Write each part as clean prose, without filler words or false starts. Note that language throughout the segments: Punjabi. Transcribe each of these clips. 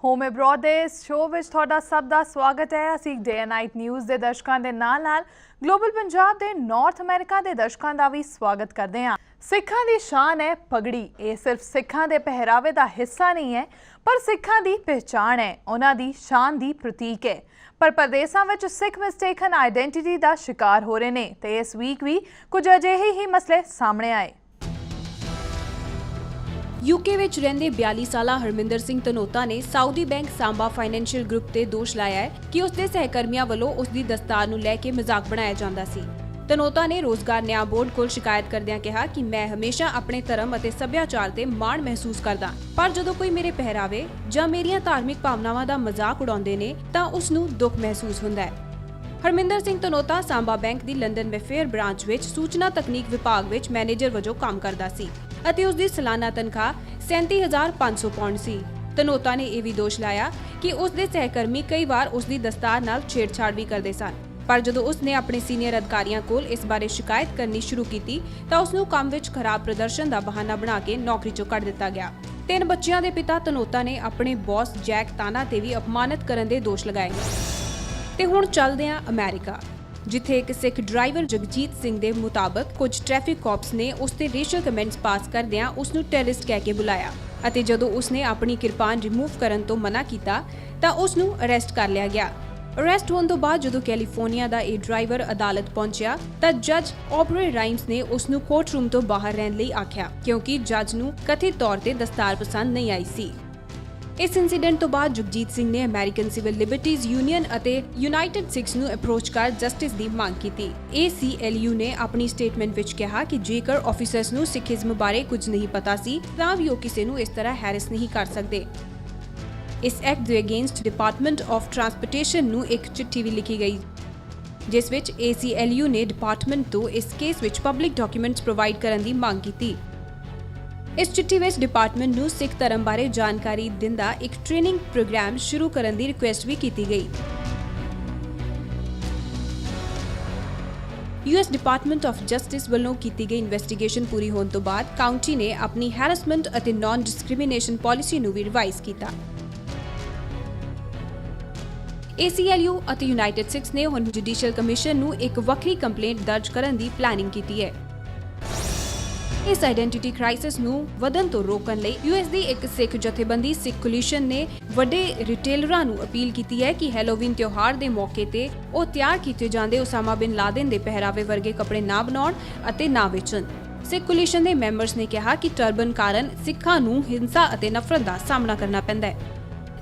ਹੋਮ ਅਬਰੋਡ ਦੇ ਇਸ ਸ਼ੋਅ ਵਿੱਚ ਤੁਹਾਡਾ ਸਭ ਦਾ ਸਵਾਗਤ ਹੈ। ਅਸੀਂ ਡੇ ਐਂਡ ਨਾਈਟ ਨਿਊਜ਼ ਦੇ ਦਰਸ਼ਕਾਂ ਦੇ ਨਾਲ-ਨਾਲ ਗਲੋਬਲ ਪੰਜਾਬ ਦੇ ਨਾਰਥ ਅਮਰੀਕਾ ਦੇ ਦਰਸ਼ਕਾਂ ਦਾ ਵੀ ਸਵਾਗਤ ਕਰਦੇ ਹਾਂ। ਸਿੱਖਾਂ ਦੀ ਸ਼ਾਨ ਹੈ ਪਗੜੀ। ਇਹ ਸਿਰਫ ਸਿੱਖਾਂ ਦੇ ਪਹਿਰਾਵੇ ਦਾ ਹਿੱਸਾ ਨਹੀਂ ਹੈ, ਪਰ ਸਿੱਖਾਂ ਦੀ ਪਹਿਚਾਣ ਹੈ, ਉਹਨਾਂ ਦੀ ਸ਼ਾਨ ਦੀ ਪ੍ਰਤੀਕ ਹੈ। ਪਰ ਪ੍ਰਦੇਸ਼ਾਂ ਵਿੱਚ ਸਿੱਖ ਮਿਸਟੇਕਨ ਆਈਡੈਂਟੀਟੀ ਦਾ ਸ਼ਿਕਾਰ ਹੋ ਰਹੇ ਨੇ ਤੇ ਇਸ ਵੀਕ ਵੀ ਕੁਝ ਅਜਿਹੇ ਹੀ ਮਸਲੇ ਸਾਹਮਣੇ ਆਏ। यूके ਵਿੱਚ ਰਹਿੰਦੇ 42 ਸਾਲਾ ਹਰਮਿੰਦਰ ਸਿੰਘ ਧਨੋਤਾ ਨੇ Saudi bank Samba financial group ਤੇ ਦੋਸ਼ ਲਾਇਆ ਹੈ ਕਿ ਉਸ ਦੇ ਸਹਿਕਰਮੀਆਂ ਵੱਲੋਂ ਉਸ ਦੀ ਦਸਤਾਰ ਨੂੰ ਲੈ ਕੇ ਮਜ਼ਾਕ ਬਣਾਇਆ ਜਾਂਦਾ ਸੀ। ਧਨੋਤਾ ਨੇ ਰੋਜ਼ਗਾਰ ਨਿਆਂ ਬੋਰਡ ਕੋਲ ਸ਼ਿਕਾਇਤ ਕਰਦਿਆਂ ਕਿਹਾ ਕਿ ਮੈਂ ਹਮੇਸ਼ਾ ਆਪਣੇ ਧਰਮ ਅਤੇ ਸੱਭਿਆਚਾਰ ਤੇ ਮਾਣ ਮਹਿਸੂਸ ਕਰਦਾ, ਪਰ ਜਦੋਂ ਕੋਈ ਮੇਰੇ ਪਹਿਰਾਵੇ ਜਾਂ ਮੇਰੀਆਂ ਧਾਰਮਿਕ ਭਾਵਨਾਵਾਂ ਦਾ ਮਜ਼ਾਕ ਉਡਾਉਂਦੇ ਨੇ ਤਾਂ ਉਸ ਨੂੰ ਦੁੱਖ ਮਹਿਸੂਸ ਹੁੰਦਾ ਹੈ। ਹਰਮਿੰਦਰ ਸਿੰਘ ਧਨੋਤਾ ਸਾਂਬਾ ਬੈਂਕ ਦੀ ਲੰਡਨ ਮੈਫੇਅਰ ਬ੍ਰਾਂਚ ਵਿੱਚ ਸੂਚਨਾ ਤਕਨੀਕ ਵਿਭਾਗ ਵਿੱਚ ਮੈਨੇਜਰ ਵਜੋਂ ਕੰਮ ਕਰਦਾ ਸੀ ਅਤੇ ਉਸ ਦੀ ਸਾਲਾਨਾ ਤਨਖਾਹ 37,500 ਪਾਉਂਡ ਸੀ। ਧਨੋਤਾ ਨੇ ਇਹ ਵੀ ਦੋਸ਼ ਲਾਇਆ ਕਿ ਉਸ ਦੇ ਸਹਿਕਰਮੀ ਕਈ ਵਾਰ ਉਸ ਦੀ ਦਸਤਾਰ ਨਾਲ ਛੇੜਛਾੜ ਵੀ ਕਰਦੇ ਸਨ, ਪਰ ਜਦੋਂ ਉਸ ਨੇ ਆਪਣੇ ਸੀਨੀਅਰ ਅਧਿਕਾਰੀਆਂ ਕੋਲ ਇਸ ਬਾਰੇ ਸ਼ਿਕਾਇਤ ਕਰਨੀ ਸ਼ੁਰੂ ਕੀਤੀ ਤਾਂ ਉਸ ਨੂੰ ਕੰਮ ਵਿੱਚ ਖਰਾਬ ਪ੍ਰਦਰਸ਼ਨ ਦਾ ਬਹਾਨਾ ਬਣਾ ਕੇ ਨੌਕਰੀ ਚੋਂ ਕੱਢ ਦਿੱਤਾ ਗਿਆ। 3 ਬੱਚਿਆਂ ਦੇ ਪਿਤਾ ਧਨੋਤਾ ਨੇ ਆਪਣੇ ਬੌਸ ਜੈਕ ਤਾਨਾ ਤੇ ਵੀ ਅਪਮਾਨਿਤ ਕਰਨ ਦੇ ਦੋਸ਼ ਲਗਾਏ। ਤੇ ਹੁਣ ਚੱਲਦੇ ਹਾਂ ਅਮਰੀਕਾ, ਜਿੱਥੇ ਇੱਕ ਸਿੱਖ ਡਰਾਈਵਰ ਜਗਜੀਤ ਸਿੰਘ ਦੇ ਮੁਤਾਬਕ ਕੁਝ ਟ੍ਰੈਫਿਕ ਕਾਪਸ ਨੇ ਉਸ ਤੇ ਰੇਸ਼ੀਅਲ ਕਮੈਂਟਸ ਪਾਸ ਕਰਦਿਆਂ ਉਸ ਨੂੰ ਟੈਰਰਿਸਟ ਕਹਿ ਕੇ ਬੁਲਾਇਆ ਅਤੇ ਜਦੋਂ ਉਸ ਨੇ ਆਪਣੀ ਕਿਰਪਾਨ ਰਿਮੂਵ ਕਰਨ ਤੋਂ ਮਨਾ ਕੀਤਾ ਤਾਂ ਉਸ ਨੂੰ ਅਰੈਸਟ ਕਰ ਲਿਆ ਗਿਆ। ਅਰੈਸਟ ਹੋਣ ਤੋਂ ਬਾਅਦ ਜਦੋਂ ਕੈਲੀਫੋਰਨੀਆ ਦਾ ਇਹ ਡਰਾਈਵਰ ਅਦਾਲਤ ਪਹੁੰਚਿਆ ਤਾਂ ਜੱਜ ਆਬਰੇ ਰਾਈਮਸ ਨੇ ਉਸ ਨੂੰ ਕੋਰਟ ਰੂਮ ਤੋਂ ਬਾਹਰ ਰਹਿਣ ਲਈ ਆਖਿਆ ਕਿਉਂਕਿ ਜੱਜ ਨੂੰ ਕਥਿਤ ਤੌਰ ਤੇ ਦਸਤਾਰ ਪਸੰਦ ਨਹੀਂ ਆਈ ਸੀ। ਇਸ ਇਨਸੀਡੈਂਟ ਤੋਂ ਬਾਅਦ ਜਗਜੀਤ ਸਿੰਘ ਨੇ ਅਮਰੀਕਨ ਸਿਵਲ ਲਿਬਰਟੀਜ਼ ਯੂਨੀਅਨ ਅਤੇ ਯੂਨਾਈਟਿਡ ਸਿੱਖਸ ਨੂੰ ਅਪਰੋਚ ਕਰ ਜਸਟਿਸ ਦੀ ਮੰਗ ਕੀਤੀ। ACLU ਨੇ ਆਪਣੀ ਸਟੇਟਮੈਂਟ ਵਿੱਚ ਕਿਹਾ ਕਿ ਜੇਕਰ ਆਫੀਸਰਸ ਨੂੰ ਸਿੱਖੀਜ਼ਮ ਬਾਰੇ ਕੁਝ ਨਹੀਂ ਪਤਾ ਸੀ ਤਾਂ ਵੀ ਉਹ ਕਿਸੇ ਨੂੰ ਇਸ ਤਰ੍ਹਾਂ ਹੈਰਸ ਨਹੀਂ ਕਰ ਸਕਦੇ। ਇਸ ਐਕਟ ਦੇ ਅਗੇਂਸਟ ਡਿਪਾਰਟਮੈਂਟ ਆਫ ਟਰਾਂਸਪੋਰਟੇਸ਼ਨ ਨੂੰ ਇੱਕ ਚਿੱਠੀ ਵੀ ਲਿਖੀ ਗਈ ਜਿਸ ਵਿੱਚ ACLU ਨੇ ਡਿਪਾਰਟਮੈਂਟ ਤੋਂ ਇਸ ਕੇਸ ਵਿੱਚ ਪਬਲਿਕ ਡਾਕੂਮੈਂਟਸ ਪ੍ਰੋਵਾਈਡ ਕਰਨ ਦੀ ਮੰਗ ਕੀਤੀ। ਇਸ ਚਿੱਠੀ ਵਿੱਚ ਡਿਪਾਰਟਮੈਂਟ ਨੂੰ ਸਿੱਖ ਧਰਮ ਬਾਰੇ ਜਾਣਕਾਰੀ ਦਿੰਦਾ ਇੱਕ ਟ੍ਰੇਨਿੰਗ ਪ੍ਰੋਗਰਾਮ ਸ਼ੁਰੂ ਕਰਨ ਦੀ ਰਿਕੁਐਸਟ ਵੀ ਕੀਤੀ ਗਈ। US ਡਿਪਾਰਟਮੈਂਟ ਆਫ ਜਸਟਿਸ ਵੱਲੋਂ ਕੀਤੀ ਗਈ ਇਨਵੈਸਟੀਗੇਸ਼ਨ ਪੂਰੀ ਹੋਣ ਤੋਂ ਬਾਅਦ ਕਾਉਂਟੀ ਨੇ ਆਪਣੀ ਹੈਰੈਸਮੈਂਟ ਅਤੇ ਨਾਨ ਡਿਸਕ੍ਰਿਮੀਨੇਸ਼ਨ ਪਾਲਿਸੀ ਨੂੰ ਵੀ ਰਿਵਾਈਜ਼ ਕੀਤਾ। ACLU ਅਤੇ ਯੂਨਾਈਟਿਡ ਸਿੱਖਸ ਨੇ ਹੁਣ ਜੁਡੀਸ਼ੀਅਲ ਕਮਿਸ਼ਨ ਨੂੰ ਇੱਕ ਵੱਖਰੀ ਕੰਪਲੇਂਟ ਦਰਜ ਕਰਨ ਦੀ ਪਲਾਨਿੰਗ ਕੀਤੀ ਹੈ। ਇਸ ਆਇਡੈਂਟੀਟੀ ਕ੍ਰਾਈਸਿਸ ਨੂੰ ਵਧਣ ਤੋਂ ਰੋਕਣ ਲਈ US ਦੀ ਇੱਕ ਸਿੱਖ ਜਥੇਬੰਦੀ ਸਿੱਖ ਕੋਲੀਸ਼ਨ ਨੇ ਵੱਡੇ ਰਿਟੇਲਰਾਂ ਨੂੰ ਅਪੀਲ ਕੀਤੀ ਹੈ ਕਿ ਹੈਲੋਵੀਨ ਤਿਉਹਾਰ ਦੇ ਮੌਕੇ ਤੇ ਉਹ ਤਿਆਰ ਕੀਤੇ ਜਾਂਦੇ ਉਸਾਮਾ ਬਿਨ ਲਾਦਨ ਦੇ ਪਹਿਰਾਵੇ ਵਰਗੇ ਕੱਪੜੇ ਨਾ ਬਣਾਉਣ ਅਤੇ ਨਾ ਵੇਚਣ। ਸਿੱਖ ਕੋਲੀਸ਼ਨ ਦੇ ਮੈਂਬਰਸ ਨੇ ਕਿਹਾ ਕਿ ਟਰਬਨ ਕਾਰਨ ਸਿੱਖਾਂ ਨੂੰ ਹਿੰਸਾ ਅਤੇ ਨਫ਼ਰਤ ਦਾ ਸਾਹਮਣਾ ਕਰਨਾ ਪੈਂਦਾ ਹੈ।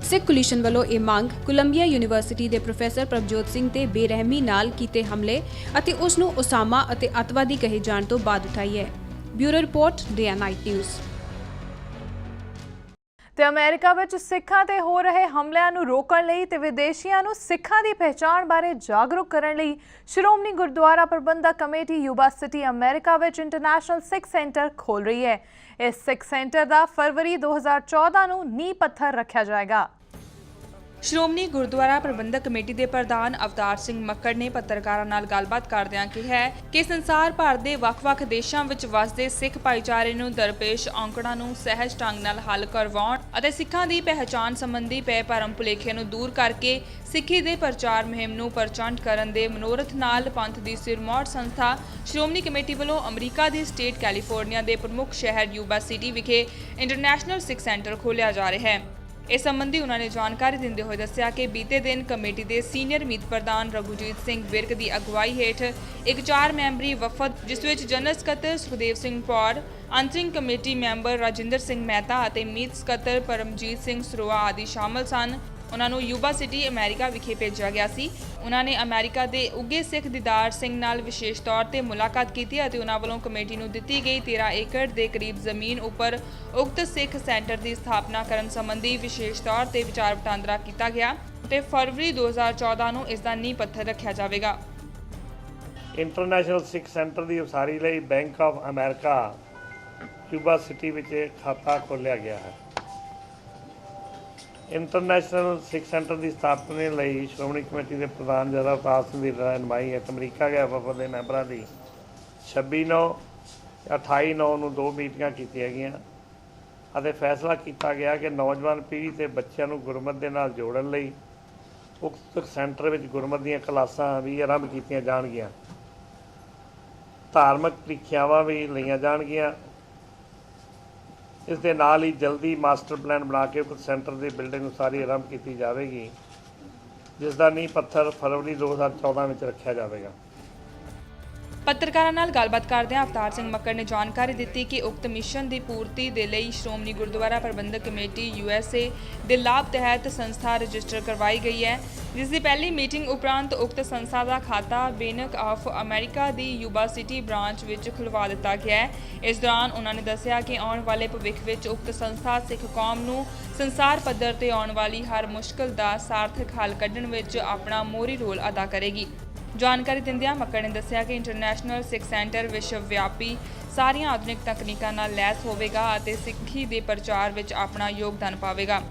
ਸਿੱਖ ਕੋਲੀਸ਼ਨ ਵੱਲੋਂ ਇਹ ਮੰਗ ਕੋਲੰਬੀਆ ਯੂਨੀਵਰਸਿਟੀ ਦੇ ਪ੍ਰੋਫੈਸਰ ਪ੍ਰਭਜੋਤ ਸਿੰਘ ਤੇ ਬੇਰਹਿਮੀ ਨਾਲ ਕੀਤੇ ਹਮਲੇ ਅਤੇ ਉਸ ਨੂੰ ਉਸਾਮਾ ਅਤੇ ਅੱਤਵਾਦੀ ਕਹੇ ਜਾਣ ਤੋਂ ਬਾਅਦ ਉਠਾਈ ਹੈ। Bureau report day and night news. ਤੇ ਅਮਰੀਕਾ ਵਿੱਚ ਸਿੱਖਾਂ ਤੇ ਹੋ ਰਹੇ ਹਮਲਿਆਂ ਨੂੰ ਰੋਕਣ ਲਈ ਤੇ ਵਿਦੇਸ਼ੀਆਂ ਨੂੰ ਸਿੱਖਾਂ ਦੀ ਪਹਿਚਾਣ ਬਾਰੇ ਜਾਗਰੂਕ ਕਰਨ ਲਈ ਸ਼੍ਰੋਮਣੀ ਗੁਰਦੁਆਰਾ ਪ੍ਰਬੰਧਕ ਕਮੇਟੀ ਯੂਬਾ ਸਿਟੀ ਅਮਰੀਕਾ ਵਿੱਚ ਇੰਟਰਨੈਸ਼ਨਲ ਸਿੱਖ ਸੈਂਟਰ ਖੋਲ੍ਹ ਰਹੀ ਹੈ। ਇਸ ਸਿੱਖ ਸੈਂਟਰ ਦਾ ਫਰਵਰੀ 2014 ਨੂੰ ਨੀਂਹ ਪੱਥਰ ਰੱਖਿਆ ਜਾਏਗਾ। ਸ਼੍ਰੋਮਣੀ ਗੁਰਦੁਆਰਾ ਪ੍ਰਬੰਧਕ ਕਮੇਟੀ ਦੇ ਪ੍ਰਧਾਨ ਅਵਤਾਰ ਸਿੰਘ ਮੱਕੜ ਨੇ ਪੱਤਰਕਾਰਾਂ ਨਾਲ ਗੱਲਬਾਤ ਕਰਦਿਆਂ ਕਿਹਾ ਕਿ ਸੰਸਾਰ ਭਰ ਦੇ ਵੱਖ-ਵੱਖ ਦੇਸ਼ਾਂ ਵਿੱਚ ਵਸਦੇ ਸਿੱਖ ਭਾਈਚਾਰੇ ਨੂੰ ਦਰਪੇਸ਼ ਔਂਕੜਾਂ ਨੂੰ ਸਹਿਜ ਢੰਗ ਨਾਲ ਹੱਲ ਕਰਵਾਉਣ ਅਤੇ ਸਿੱਖਾਂ ਦੀ ਪਹਿਚਾਣ ਸੰਬੰਧੀ ਪਏ ਭਰਮ ਭੁਲੇਖੇ ਨੂੰ ਦੂਰ ਕਰਕੇ ਸਿੱਖੀ ਦੇ ਪ੍ਰਚਾਰ ਮੁਹਿੰਮ ਨੂੰ ਪ੍ਰਚੰਡ ਕਰਨ ਦੇ ਮਨੋਰਥ ਨਾਲ ਪੰਥ ਦੀ ਸਿਰਮੌਰ ਸੰਸਥਾ ਸ਼੍ਰੋਮਣੀ ਕਮੇਟੀ ਵੱਲੋਂ ਅਮਰੀਕਾ ਦੀ ਸਟੇਟ ਕੈਲੀਫੋਰਨੀਆ ਦੇ ਪ੍ਰਮੁੱਖ ਸ਼ਹਿਰ ਯੂਬਾ ਸਿਟੀ ਵਿਖੇ ਇੰਟਰਨੈਸ਼ਨਲ ਸਿੱਖ ਸੈਂਟਰ ਖੋਲ੍ਹਿਆ ਜਾ ਰਿਹਾ ਹੈ। ਇਸ ਸੰਬੰਧੀ ਉਹਨਾਂ ਨੇ ਜਾਣਕਾਰੀ ਦਿੰਦੇ ਹੋਏ ਦੱਸਿਆ ਕਿ ਬੀਤੇ ਦਿਨ ਕਮੇਟੀ ਦੇ ਸੀਨੀਅਰ ਮੀਤ ਪ੍ਰਧਾਨ ਰਘੂਜੀਤ ਸਿੰਘ ਵਿਰਕ ਦੀ ਅਗਵਾਈ ਹੇਠ ਇੱਕ 4 ਮੈਂਬਰੀ ਵਫਦ ਜਿਸ ਵਿੱਚ ਜਨਰਲ ਸਕੱਤਰ ਸੁਖਦੇਵ ਸਿੰਘ ਪੌਰ, ਅੰਤਰਿੰਗ ਕਮੇਟੀ ਮੈਂਬਰ ਰਾਜਿੰਦਰ ਸਿੰਘ ਮਹਿਤਾ ਅਤੇ ਮੀਤ ਸਕੱਤਰ ਪਰਮਜੀਤ ਸਿੰਘ ਸਰੋਆ ਆਦਿ ਸ਼ਾਮਲ ਸਨ। ਉਹਨਾਂ ਨੂੰ ਯੂਬਾ ਸਿਟੀ ਅਮਰੀਕਾ ਵਿਖੇ ਭੇਜਿਆ ਗਿਆ ਸੀ। ਉਹਨਾਂ ਨੇ ਅਮਰੀਕਾ ਦੇ ਉੱਘੇ ਸਿੱਖ ਦੀਦਾਰ ਸਿੰਘ ਨਾਲ ਵਿਸ਼ੇਸ਼ ਤੌਰ ਤੇ ਮੁਲਾਕਾਤ ਕੀਤੀ ਅਤੇ ਉਹਨਾਂ ਵੱਲੋਂ ਕਮੇਟੀ ਨੂੰ ਦਿੱਤੀ ਗਈ 13 ਏਕੜ ਦੇ ਕਰੀਬ ਜ਼ਮੀਨ ਉੱਪਰ ਉਕਤ ਸਿੱਖ ਸੈਂਟਰ ਦੀ ਸਥਾਪਨਾ ਕਰਨ ਸੰਬੰਧੀ ਵਿਸ਼ੇਸ਼ ਤੌਰ ਤੇ ਵਿਚਾਰ ਵਟਾਂਦਰਾ ਕੀਤਾ ਗਿਆ ਤੇ ਫਰਵਰੀ 2014 ਨੂੰ ਇਸ ਦਾ ਨੀਂਹ ਪੱਥਰ ਰੱਖਿਆ ਜਾਵੇਗਾ। ਇੰਟਰਨੈਸ਼ਨਲ ਸਿੱਖ ਸੈਂਟਰ ਦੀ ਉਸਾਰੀ ਲਈ bank of America Yuba city ਵਿੱਚ ਖਾਤਾ ਖੋਲ੍ਹਿਆ ਗਿਆ ਹੈ। ਇੰਟਰਨੈਸ਼ਨਲ ਸਿੱਖ ਸੈਂਟਰ ਦੀ ਸਥਾਪਨਾ ਲਈ ਸ਼੍ਰੋਮਣੀ ਕਮੇਟੀ ਦੇ ਪ੍ਰਧਾਨ ਜਥੇਦਾਰ ਅਵਤਾਰ ਸਿੰਘ ਦੀ ਰਹਿਨੁਮਾਈ ਹੇਠ ਅਮਰੀਕਾ ਗਏ ਵਫਦ ਦੇ ਮੈਂਬਰਾਂ ਦੀ 26/9 28/9 ਨੂੰ 2 ਮੀਟਿੰਗਾਂ ਕੀਤੀਆਂ ਗਈਆਂ। ਅਤੇ ਫੈਸਲਾ ਕੀਤਾ ਗਿਆ ਕਿ ਨੌਜਵਾਨ ਪੀੜ੍ਹੀ ਤੇ ਬੱਚਿਆਂ ਨੂੰ ਗੁਰਮਤਿ ਦੇ ਨਾਲ ਜੋੜਨ ਲਈ ਉਕਤ ਸੈਂਟਰ ਵਿੱਚ ਗੁਰਮਤਿ ਦੀਆਂ ਕਲਾਸਾਂ ਵੀ ਆਰੰਭ ਕੀਤੀਆਂ ਜਾਣਗੀਆਂ। ਧਾਰਮਿਕ ਪ੍ਰੀਖਿਆਵਾਂ ਵੀ ਲਈਆਂ ਜਾਣਗੀਆਂ। ਇਸ ਦੇ ਨਾਲ ਹੀ ਜਲਦੀ ਮਾਸਟਰ ਪਲਾਨ ਬਣਾ ਕੇ ਉਕਤ ਸੈਂਟਰ ਦੀ ਬਿਲਡਿੰਗ ਉਸਾਰੀ ਆਰੰਭ ਕੀਤੀ ਜਾਵੇਗੀ, ਜਿਸ ਦਾ ਨੀਂਹ ਪੱਥਰ ਫਰਵਰੀ 2014 ਵਿੱਚ ਰੱਖਿਆ ਜਾਵੇਗਾ। ਪੱਤਰਕਾਰਾਂ ਨਾਲ ਗੱਲਬਾਤ ਕਰਦਿਆਂ ਅਵਤਾਰ ਸਿੰਘ ਮੱਕੜ ਨੇ ਜਾਣਕਾਰੀ ਦਿੱਤੀ ਕਿ ਉਕਤ ਮਿਸ਼ਨ ਦੀ ਪੂਰਤੀ ਦੇ ਲਈ ਸ਼੍ਰੋਮਣੀ ਗੁਰਦੁਆਰਾ ਪ੍ਰਬੰਧਕ ਕਮੇਟੀ USA ਦੇ ਲਾਭ ਤਹਿਤ ਸੰਸਥਾ ਰਜਿਸਟਰ ਕਰਵਾਈ ਗਈ ਹੈ, ਜਿਸ ਦੀ ਪਹਿਲੀ ਮੀਟਿੰਗ ਉਪਰੰਤ ਉਕਤ ਸੰਸਥਾ ਦਾ ਖਾਤਾ bank of America the Yuba city branch ਵਿੱਚ ਖੁਲਵਾ ਦਿੱਤਾ ਗਿਆ ਹੈ। ਇਸ ਦੌਰਾਨ ਉਹਨਾਂ ਨੇ ਦੱਸਿਆ ਕਿ ਆਉਣ ਵਾਲੇ ਭਵਿੱਖ ਵਿੱਚ ਉਕਤ ਸੰਸਥਾ ਸਿੱਖ ਕੌਮ ਨੂੰ ਸੰਸਾਰ ਪੱਧਰ ਤੇ ਆਉਣ ਵਾਲੀ ਹਰ ਮੁਸ਼ਕਲ ਦਾ ਸਾਰਥਕ ਹੱਲ ਕੱਢਣ ਵਿੱਚ ਆਪਣਾ ਮੋਹਰੀ ਰੋਲ ਅਦਾ ਕਰੇਗੀ। ਜਾਣਕਾਰੀ ਦਿੰਦਿਆਂ ਮੱਕੜ ਨੇ ਦੱਸਿਆ ਕਿ ਇੰਟਰਨੈਸ਼ਨਲ ਸਿੱਖ ਸੈਂਟਰ ਵਿਸ਼ਵ ਵਿਆਪੀ ਸਾਰੀਆਂ ਆਧੁਨਿਕ ਤਕਨੀਕਾਂ ਨਾਲ ਲੈਸ ਹੋਵੇਗਾ ਅਤੇ ਸਿੱਖੀ ਦੇ ਪ੍ਰਚਾਰ ਵਿੱਚ ਆਪਣਾ ਯੋਗਦਾਨ ਪਾਵੇਗਾ।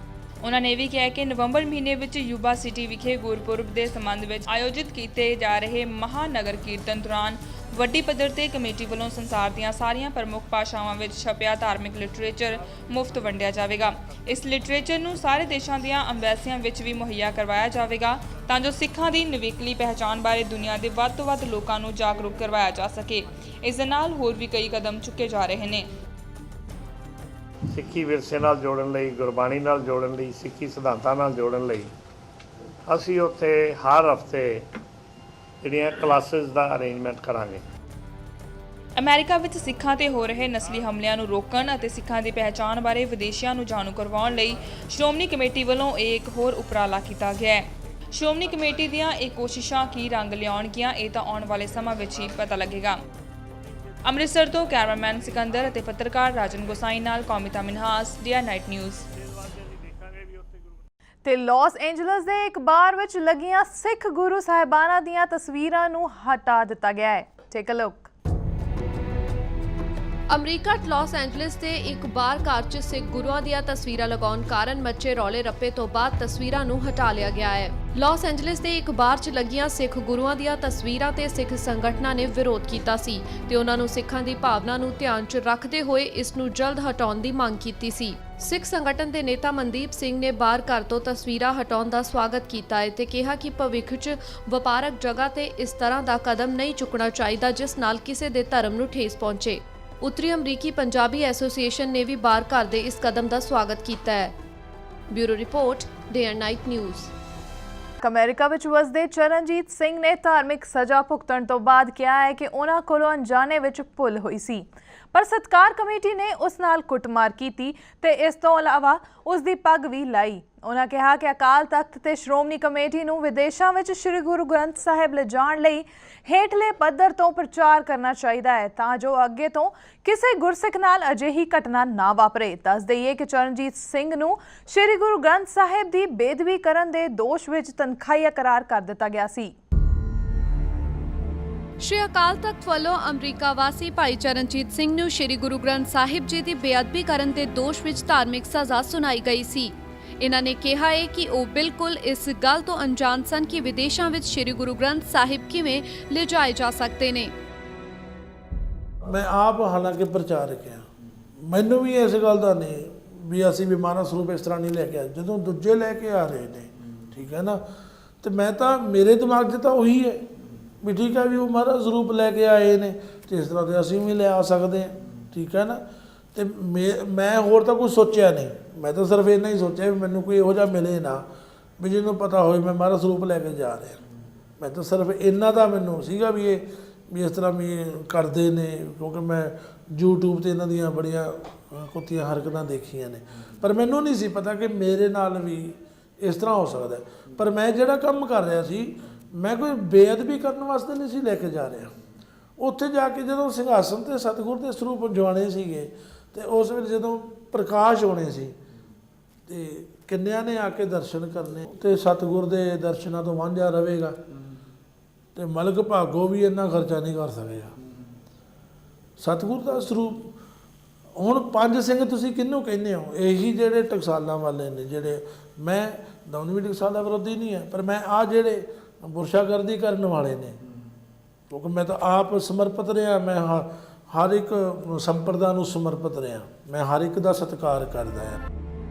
ਉਹਨਾਂ ਨੇ ਵੀ ਕਿਹਾ ਕਿ ਨਵੰਬਰ ਮਹੀਨੇ ਵਿੱਚ ਯੂਬਾ ਸਿਟੀ ਵਿਖੇ ਗੁਰਪੁਰਬ ਦੇ ਸੰਬੰਧ ਵਿੱਚ ਆਯੋਜਿਤ ਕੀਤੇ ਜਾ ਰਹੇ ਮਹਾਨਗਰ ਕੀਰਤਨ ਦੌਰਾਨ ਵੱਡੀ ਪੱਧਰ ਤੇ ਕਮੇਟੀ ਵੱਲੋਂ ਸੰਸਾਰ ਦੀਆਂ ਸਾਰੀਆਂ ਪ੍ਰਮੁੱਖ ਭਾਸ਼ਾਵਾਂ ਵਿੱਚ ਛਪਿਆ ਧਾਰਮਿਕ ਲਿਟਰੇਚਰ ਮੁਫਤ ਵੰਡਿਆ ਜਾਵੇਗਾ। ਇਸ ਲਿਟਰੇਚਰ ਨੂੰ ਸਾਰੇ ਦੇਸ਼ਾਂ ਦੀਆਂ ਅੰਬੈਸੀਆਂ ਵਿੱਚ ਵੀ ਮੁਹੱਈਆ ਕਰਵਾਇਆ ਜਾਵੇਗਾ ਤਾਂ ਜੋ ਸਿੱਖਾਂ ਦੀ ਨਿਵੇਕਲੀ ਪਹਿਚਾਣ ਬਾਰੇ ਦੁਨੀਆ ਦੇ ਵੱਧ ਤੋਂ ਵੱਧ ਲੋਕਾਂ ਨੂੰ ਜਾਗਰੂਕ ਕਰਵਾਇਆ ਜਾ ਸਕੇ। ਇਸ ਦੇ ਨਾਲ ਹੋਰ ਵੀ ਕਈ ਕਦਮ ਚੁੱਕੇ ਜਾ ਰਹੇ ਨੇ। ਸਿੱਖੀ ਵਿਰਸੇ ਨਾਲ ਜੋੜਨ ਲਈ, ਗੁਰਬਾਣੀ ਨਾਲ ਜੋੜਨ ਲਈ, ਸਿੱਖੀ ਸਿਧਾਂਤਾਂ ਨਾਲ ਜੋੜਨ ਲਈ ਅਸੀਂ ਉੱਥੇ ਹਰ ਹਫ਼ਤੇ ਜਿਹੜੀਆਂ ਕਲਾਸਿਸ ਦਾ ਅਰੇਂਜਮੈਂਟ ਕਰਾਂਗੇ। ਅਮਰੀਕਾ ਵਿੱਚ ਸਿੱਖਾਂ ਤੇ ਹੋ ਰਹੇ ਨਸਲੀ ਹਮਲਿਆਂ ਨੂੰ ਰੋਕਣ ਅਤੇ ਸਿੱਖਾਂ ਦੀ ਪਹਿਚਾਣ ਬਾਰੇ ਵਿਦੇਸ਼ੀਆਂ ਨੂੰ ਜਾਣੂ ਕਰਵਾਉਣ ਲਈ ਸ਼੍ਰੋਮਣੀ ਕਮੇਟੀ ਵੱਲੋਂ ਇੱਕ ਹੋਰ ਉਪਰਾਲਾ ਕੀਤਾ ਗਿਆ ਹੈ। ਸ਼੍ਰੋਮਣੀ ਕਮੇਟੀ ਦੀਆਂ ਇਹ ਕੋਸ਼ਿਸ਼ਾਂ ਕੀ ਰੰਗ ਲਿਆਉਣਗੀਆਂ, ਇਹ ਤਾਂ ਆਉਣ ਵਾਲੇ ਸਮਾਂ ਵਿੱਚ ਹੀ ਪਤਾ ਲੱਗੇਗਾ। ਅੰਮ੍ਰਿਤਸਰ ਤੋਂ ਕੈਮਰਾਮੈਨ ਸਿਕੰਦਰ ਅਤੇ ਪੱਤਰਕਾਰ ਰਾਜਨ ਗੋਸਾਈ ਨਾਲ ਕੌਮਿਤਾ ਮਿਨਹਾਸ, ਡੀਆਰ ਨਾਈਟ ਨਿਊਜ਼। ਤੇ ਲਾਸ ਐਂਜਲਸ ਦੇ ਇੱਕ ਬਾਰ ਵਿੱਚ ਲੱਗੀਆਂ ਸਿੱਖ ਗੁਰੂ ਸਾਹਿਬਾਨਾਂ ਦੀਆਂ ਤਸਵੀਰਾਂ ਨੂੰ ਹਟਾ ਦਿੱਤਾ ਗਿਆ ਹੈ। Take a look. ਅਮਰੀਕਾ ਲਾਸ ਐਂਜਲਸ ਦੇ ਇੱਕ ਬਾਰ ਕਾਰ 'ਚ ਸਿੱਖ ਗੁਰੂਆਂ ਦੀਆਂ ਤਸਵੀਰਾਂ ਲਗਾਉਣ ਕਾਰਨ ਮੱਚੇ ਰੌਲੇ ਰੱਪੇ ਤੋਂ ਬਾਅਦ ਤਸਵੀਰਾਂ ਨੂੰ ਹਟਾ ਲਿਆ ਗਿਆ ਹੈ। ਲਾਸ ਐਂਜਲਸ ਦੇ ਇੱਕ ਬਾਰ 'ਚ ਲੱਗੀਆਂ ਸਿੱਖ ਗੁਰੂਆਂ ਦੀਆਂ ਤਸਵੀਰਾਂ ਤੇ ਸਿੱਖ ਸੰਗਠਨਾਂ ਨੇ ਵਿਰੋਧ ਕੀਤਾ ਸੀ ਤੇ ਉਹਨਾਂ ਨੂੰ ਸਿੱਖਾਂ ਦੀ ਭਾਵਨਾ ਨੂੰ ਧਿਆਨ 'ਚ ਰੱਖਦੇ ਹੋਏ ਇਸ ਨੂੰ ਜਲਦ ਹਟਾਉਣ ਦੀ ਮੰਗ ਕੀਤੀ ਸੀ। ਸਿੱਖ ਸੰਗਠਨ ਦੇ ਨੇਤਾ ਮਨਦੀਪ ਸਿੰਘ ਨੇ ਬਾਰ ਘਰ ਤੋਂ ਤਸਵੀਰਾਂ ਹਟਾਉਣ ਦਾ ਸਵਾਗਤ ਕੀਤਾ ਹੈ ਤੇ ਕਿਹਾ ਕਿ ਭਵਿੱਖ 'ਚ ਵਪਾਰਕ ਜਗ੍ਹਾ ਤੇ ਇਸ ਤਰ੍ਹਾਂ ਦਾ ਕਦਮ ਨਹੀਂ ਚੁੱਕਣਾ ਚਾਹੀਦਾ ਜਿਸ ਨਾਲ ਕਿਸੇ ਦੇ ਧਰਮ ਨੂੰ ਠੇਸ ਪਹੁੰਚੇ। ਉੱਤਰੀ ਅਮਰੀਕੀ ਪੰਜਾਬੀ ਐਸੋਸੀਏਸ਼ਨ ਨੇ ਵੀ ਬਾਰ ਘਰ ਦੇ ਇਸ ਕਦਮ ਦਾ ਸਵਾਗਤ ਕੀਤਾ ਹੈ। Bureau report, day and night news. America ਵਿੱਚ ਵਸਦੇ ਚਰਨਜੀਤ ਸਿੰਘ ਨੇ ਧਾਰਮਿਕ ਸਜ਼ਾ ਭੁਗਤਣ ਤੋਂ ਬਾਅਦ ਕਿਹਾ ਹੈ ਕਿ ਉਹਨਾਂ ਕੋਲੋਂ ਅਣਜਾਣੇ ਵਿੱਚ ਭੁੱਲ ਹੋਈ ਸੀ, ਪਰ ਸਤਕਾਰ ਕਮੇਟੀ ਨੇ ਉਸ ਨਾਲ ਕੁੱਟਮਾਰ ਕੀਤੀ ਤੇ ਇਸ ਤੋਂ ਇਲਾਵਾ ਉਸ ਦੀ ਪੱਗ ਵੀ ਲਾਈ। ਉਹਨਾਂ ਕਿਹਾ ਕਿ ਅਕਾਲ ਤਖਤ ਤੇ ਸ਼੍ਰੋਮਣੀ ਕਮੇਟੀ ਨੂੰ ਵਿਦੇਸ਼ਾਂ ਵਿੱਚ ਸ੍ਰੀ ਗੁਰੂ ਗ੍ਰੰਥ ਸਾਹਿਬ ਲਿਜਾਣ ਲਈ ਹੇਠਲੇ ਪੱਧਰ ਤੋਂ ਪ੍ਰਚਾਰ ਕਰਨਾ ਚਾਹੀਦਾ ਹੈ ਤਾਂ ਜੋ ਅੱਗੇ ਤੋਂ ਕਿਸੇ ਗੁਰਸਿੱਖ ਨਾਲ ਅਜਿਹੀ ਘਟਨਾ ਨਾ ਵਾਪਰੇ। ਦੱਸ ਦਈਏ ਕਿ ਚਰਨਜੀਤ ਸਿੰਘ ਨੂੰ ਸ੍ਰੀ ਗੁਰੂ ਗ੍ਰੰਥ ਸਾਹਿਬ ਦੀ ਬੇਅਦਬੀ ਕਰਨ ਦੇ ਦੋਸ਼ ਵਿੱਚ ਤਨਖਾਹੀਆ ਕਰਾਰ ਕਰ ਦਿੱਤਾ ਗਿਆ ਸੀ। ਸ਼੍ਰੀ ਅਕਾਲ ਤਖਤ ਵੱਲੋਂ ਅਮਰੀਕਾ ਵਾਸੀ ਭਾਈ ਚਰਨਜੀਤ ਸਿੰਘ ਨੂੰ ਸ੍ਰੀ ਗੁਰੂ ਗ੍ਰੰਥ ਸਾਹਿਬ ਜੀ ਦੀ ਬੇਅਦਬੀ ਕਰਨ ਦੇ ਦੋਸ਼ ਵਿੱਚ ਧਾਰਮਿਕ ਸਜ਼ਾ ਸੁਣਾਈ ਗਈ ਸੀ। ਇਹਨਾਂ ਨੇ ਕਿਹਾ ਹੈ ਕਿ ਉਹ ਬਿਲਕੁਲ ਇਸ ਗੱਲ ਤੋਂ ਅਣਜਾਣ ਸਨ ਕਿ ਵਿਦੇਸ਼ਾਂ ਵਿੱਚ ਸ੍ਰੀ ਗੁਰੂ ਗ੍ਰੰਥ ਸਾਹਿਬ ਕਿਵੇਂ ਲਿਜਾਏ ਜਾ ਸਕਦੇ ਨੇ। ਮੈਂ ਆਪ ਹਾਲਾਂਕਿ ਪ੍ਰਚਾਰਕ ਹਾਂ, ਮੈਨੂੰ ਵੀ ਇਸ ਗੱਲ ਦਾ ਨਹੀਂ ਵੀ ਅਸੀਂ ਵੀ ਮਹਾਰਾਜ ਸਰੂਪ ਇਸ ਤਰ੍ਹਾਂ ਨਹੀਂ ਲੈ ਕੇ ਆਏ, ਜਦੋਂ ਦੂਜੇ ਲੈ ਕੇ ਆ ਰਹੇ ਨੇ, ਠੀਕ ਹੈ ਨਾ, ਤੇ ਮੈਂ ਤਾਂ ਮੇਰੇ ਦਿਮਾਗ 'ਚ ਤਾਂ ਉਹੀ ਹੈ ਵੀ ਠੀਕ ਹੈ ਵੀ ਉਹ ਮਹਾਰਾਜ ਸਰੂਪ ਲੈ ਕੇ ਆਏ ਨੇ ਤੇ ਇਸ ਤਰ੍ਹਾਂ ਦੇ ਅਸੀਂ ਵੀ ਲੈ ਆ ਸਕਦੇ ਹਾਂ, ਠੀਕ ਹੈ ਨਾ। ਤੇ ਮੈਂ ਹੋਰ ਤਾਂ ਕੁਝ ਸੋਚਿਆ ਨਹੀਂ, ਮੈਂ ਤਾਂ ਸਿਰਫ ਇੰਨਾ ਹੀ ਸੋਚਿਆ ਵੀ ਮੈਨੂੰ ਕੋਈ ਇਹੋ ਜਿਹਾ ਮਿਲੇ ਨਾ ਵੀ ਜਿਹਨੂੰ ਪਤਾ ਹੋਵੇ ਮੈਂ ਮਹਾਰਾਜ ਸਰੂਪ ਲੈ ਕੇ ਜਾ ਰਿਹਾ। ਮੈਂ ਤਾਂ ਸਿਰਫ ਇੰਨਾ ਤਾਂ ਮੈਨੂੰ ਸੀਗਾ ਵੀ ਵੀ ਇਸ ਤਰ੍ਹਾਂ ਵੀ ਕਰਦੇ ਨੇ, ਕਿਉਂਕਿ ਮੈਂ YouTube 'ਤੇ ਇਹਨਾਂ ਦੀਆਂ ਬੜੀਆਂ ਕੁੱਤੀਆਂ ਹਰਕਤਾਂ ਦੇਖੀਆਂ ਨੇ, ਪਰ ਮੈਨੂੰ ਨਹੀਂ ਸੀ ਪਤਾ ਕਿ ਮੇਰੇ ਨਾਲ ਵੀ ਇਸ ਤਰ੍ਹਾਂ ਹੋ ਸਕਦਾ। ਪਰ ਮੈਂ ਜਿਹੜਾ ਕੰਮ ਕਰ ਰਿਹਾ ਸੀ, ਮੈਂ ਕੋਈ ਬੇਅਦਬੀ ਕਰਨ ਵਾਸਤੇ ਨਹੀਂ ਸੀ ਲੈ ਕੇ ਜਾ ਰਿਹਾ। ਉੱਥੇ ਜਾ ਕੇ ਜਦੋਂ ਸਿੰਘਾਸਨ 'ਤੇ ਸਤਿਗੁਰ ਦੇ ਸਰੂਪ ਜਵਾਣੇ ਸੀਗੇ ਤੇ ਉਸ ਵੇਲੇ ਜਦੋਂ ਪ੍ਰਕਾਸ਼ ਹੋਣੇ ਸੀ ਤੇ ਕਿੰਨਿਆਂ ਨੇ ਆ ਕੇ ਦਰਸ਼ਨ ਕਰਨੇ ਤੇ ਸਤਿਗੁਰ ਦੇ ਦਰਸ਼ਨਾਂ ਤੋਂ ਵਾਂਝਾ ਰਹੇਗਾ ਤੇ ਮਲਕ ਭਾਗੋ ਵੀ ਇੰਨਾ ਖਰਚਾ ਨਹੀਂ ਕਰ ਸਕੇਗਾ। ਸਤਿਗੁਰ ਦਾ ਸਰੂਪ ਹੁਣ ਪੰਜ ਸਿੰਘ ਤੁਸੀਂ ਕਿਹਨੂੰ ਕਹਿੰਦੇ ਹੋ? ਇਹੀ ਜਿਹੜੇ ਟਕਸਾਲਾਂ ਵਾਲੇ ਨੇ, ਜਿਹੜੇ ਮੈਂ ਦਮਨਵੀ ਟਕਸਾਲਾਂ ਵਿਰੋਧੀ ਨਹੀਂ ਹੈ, ਪਰ ਮੈਂ ਆ ਜਿਹੜੇ ਬੁਰਸ਼ਾਗਰਦੀ ਕਰਨ ਵਾਲੇ ਨੇ, ਕਿਉਂਕਿ ਮੈਂ ਤਾਂ ਆਪ ਸਮਰਪਿਤ ਰਿਹਾ। ਮੈਂ ਹਰ ਇੱਕ ਸੰਪਰਦਾ ਨੂੰ ਸਮਰਪਿਤ ਰਿਹਾ। ਮੈਂ ਹਰ ਇੱਕ ਦਾ ਸਤਿਕਾਰ ਕਰਦਾ ਹਾਂ।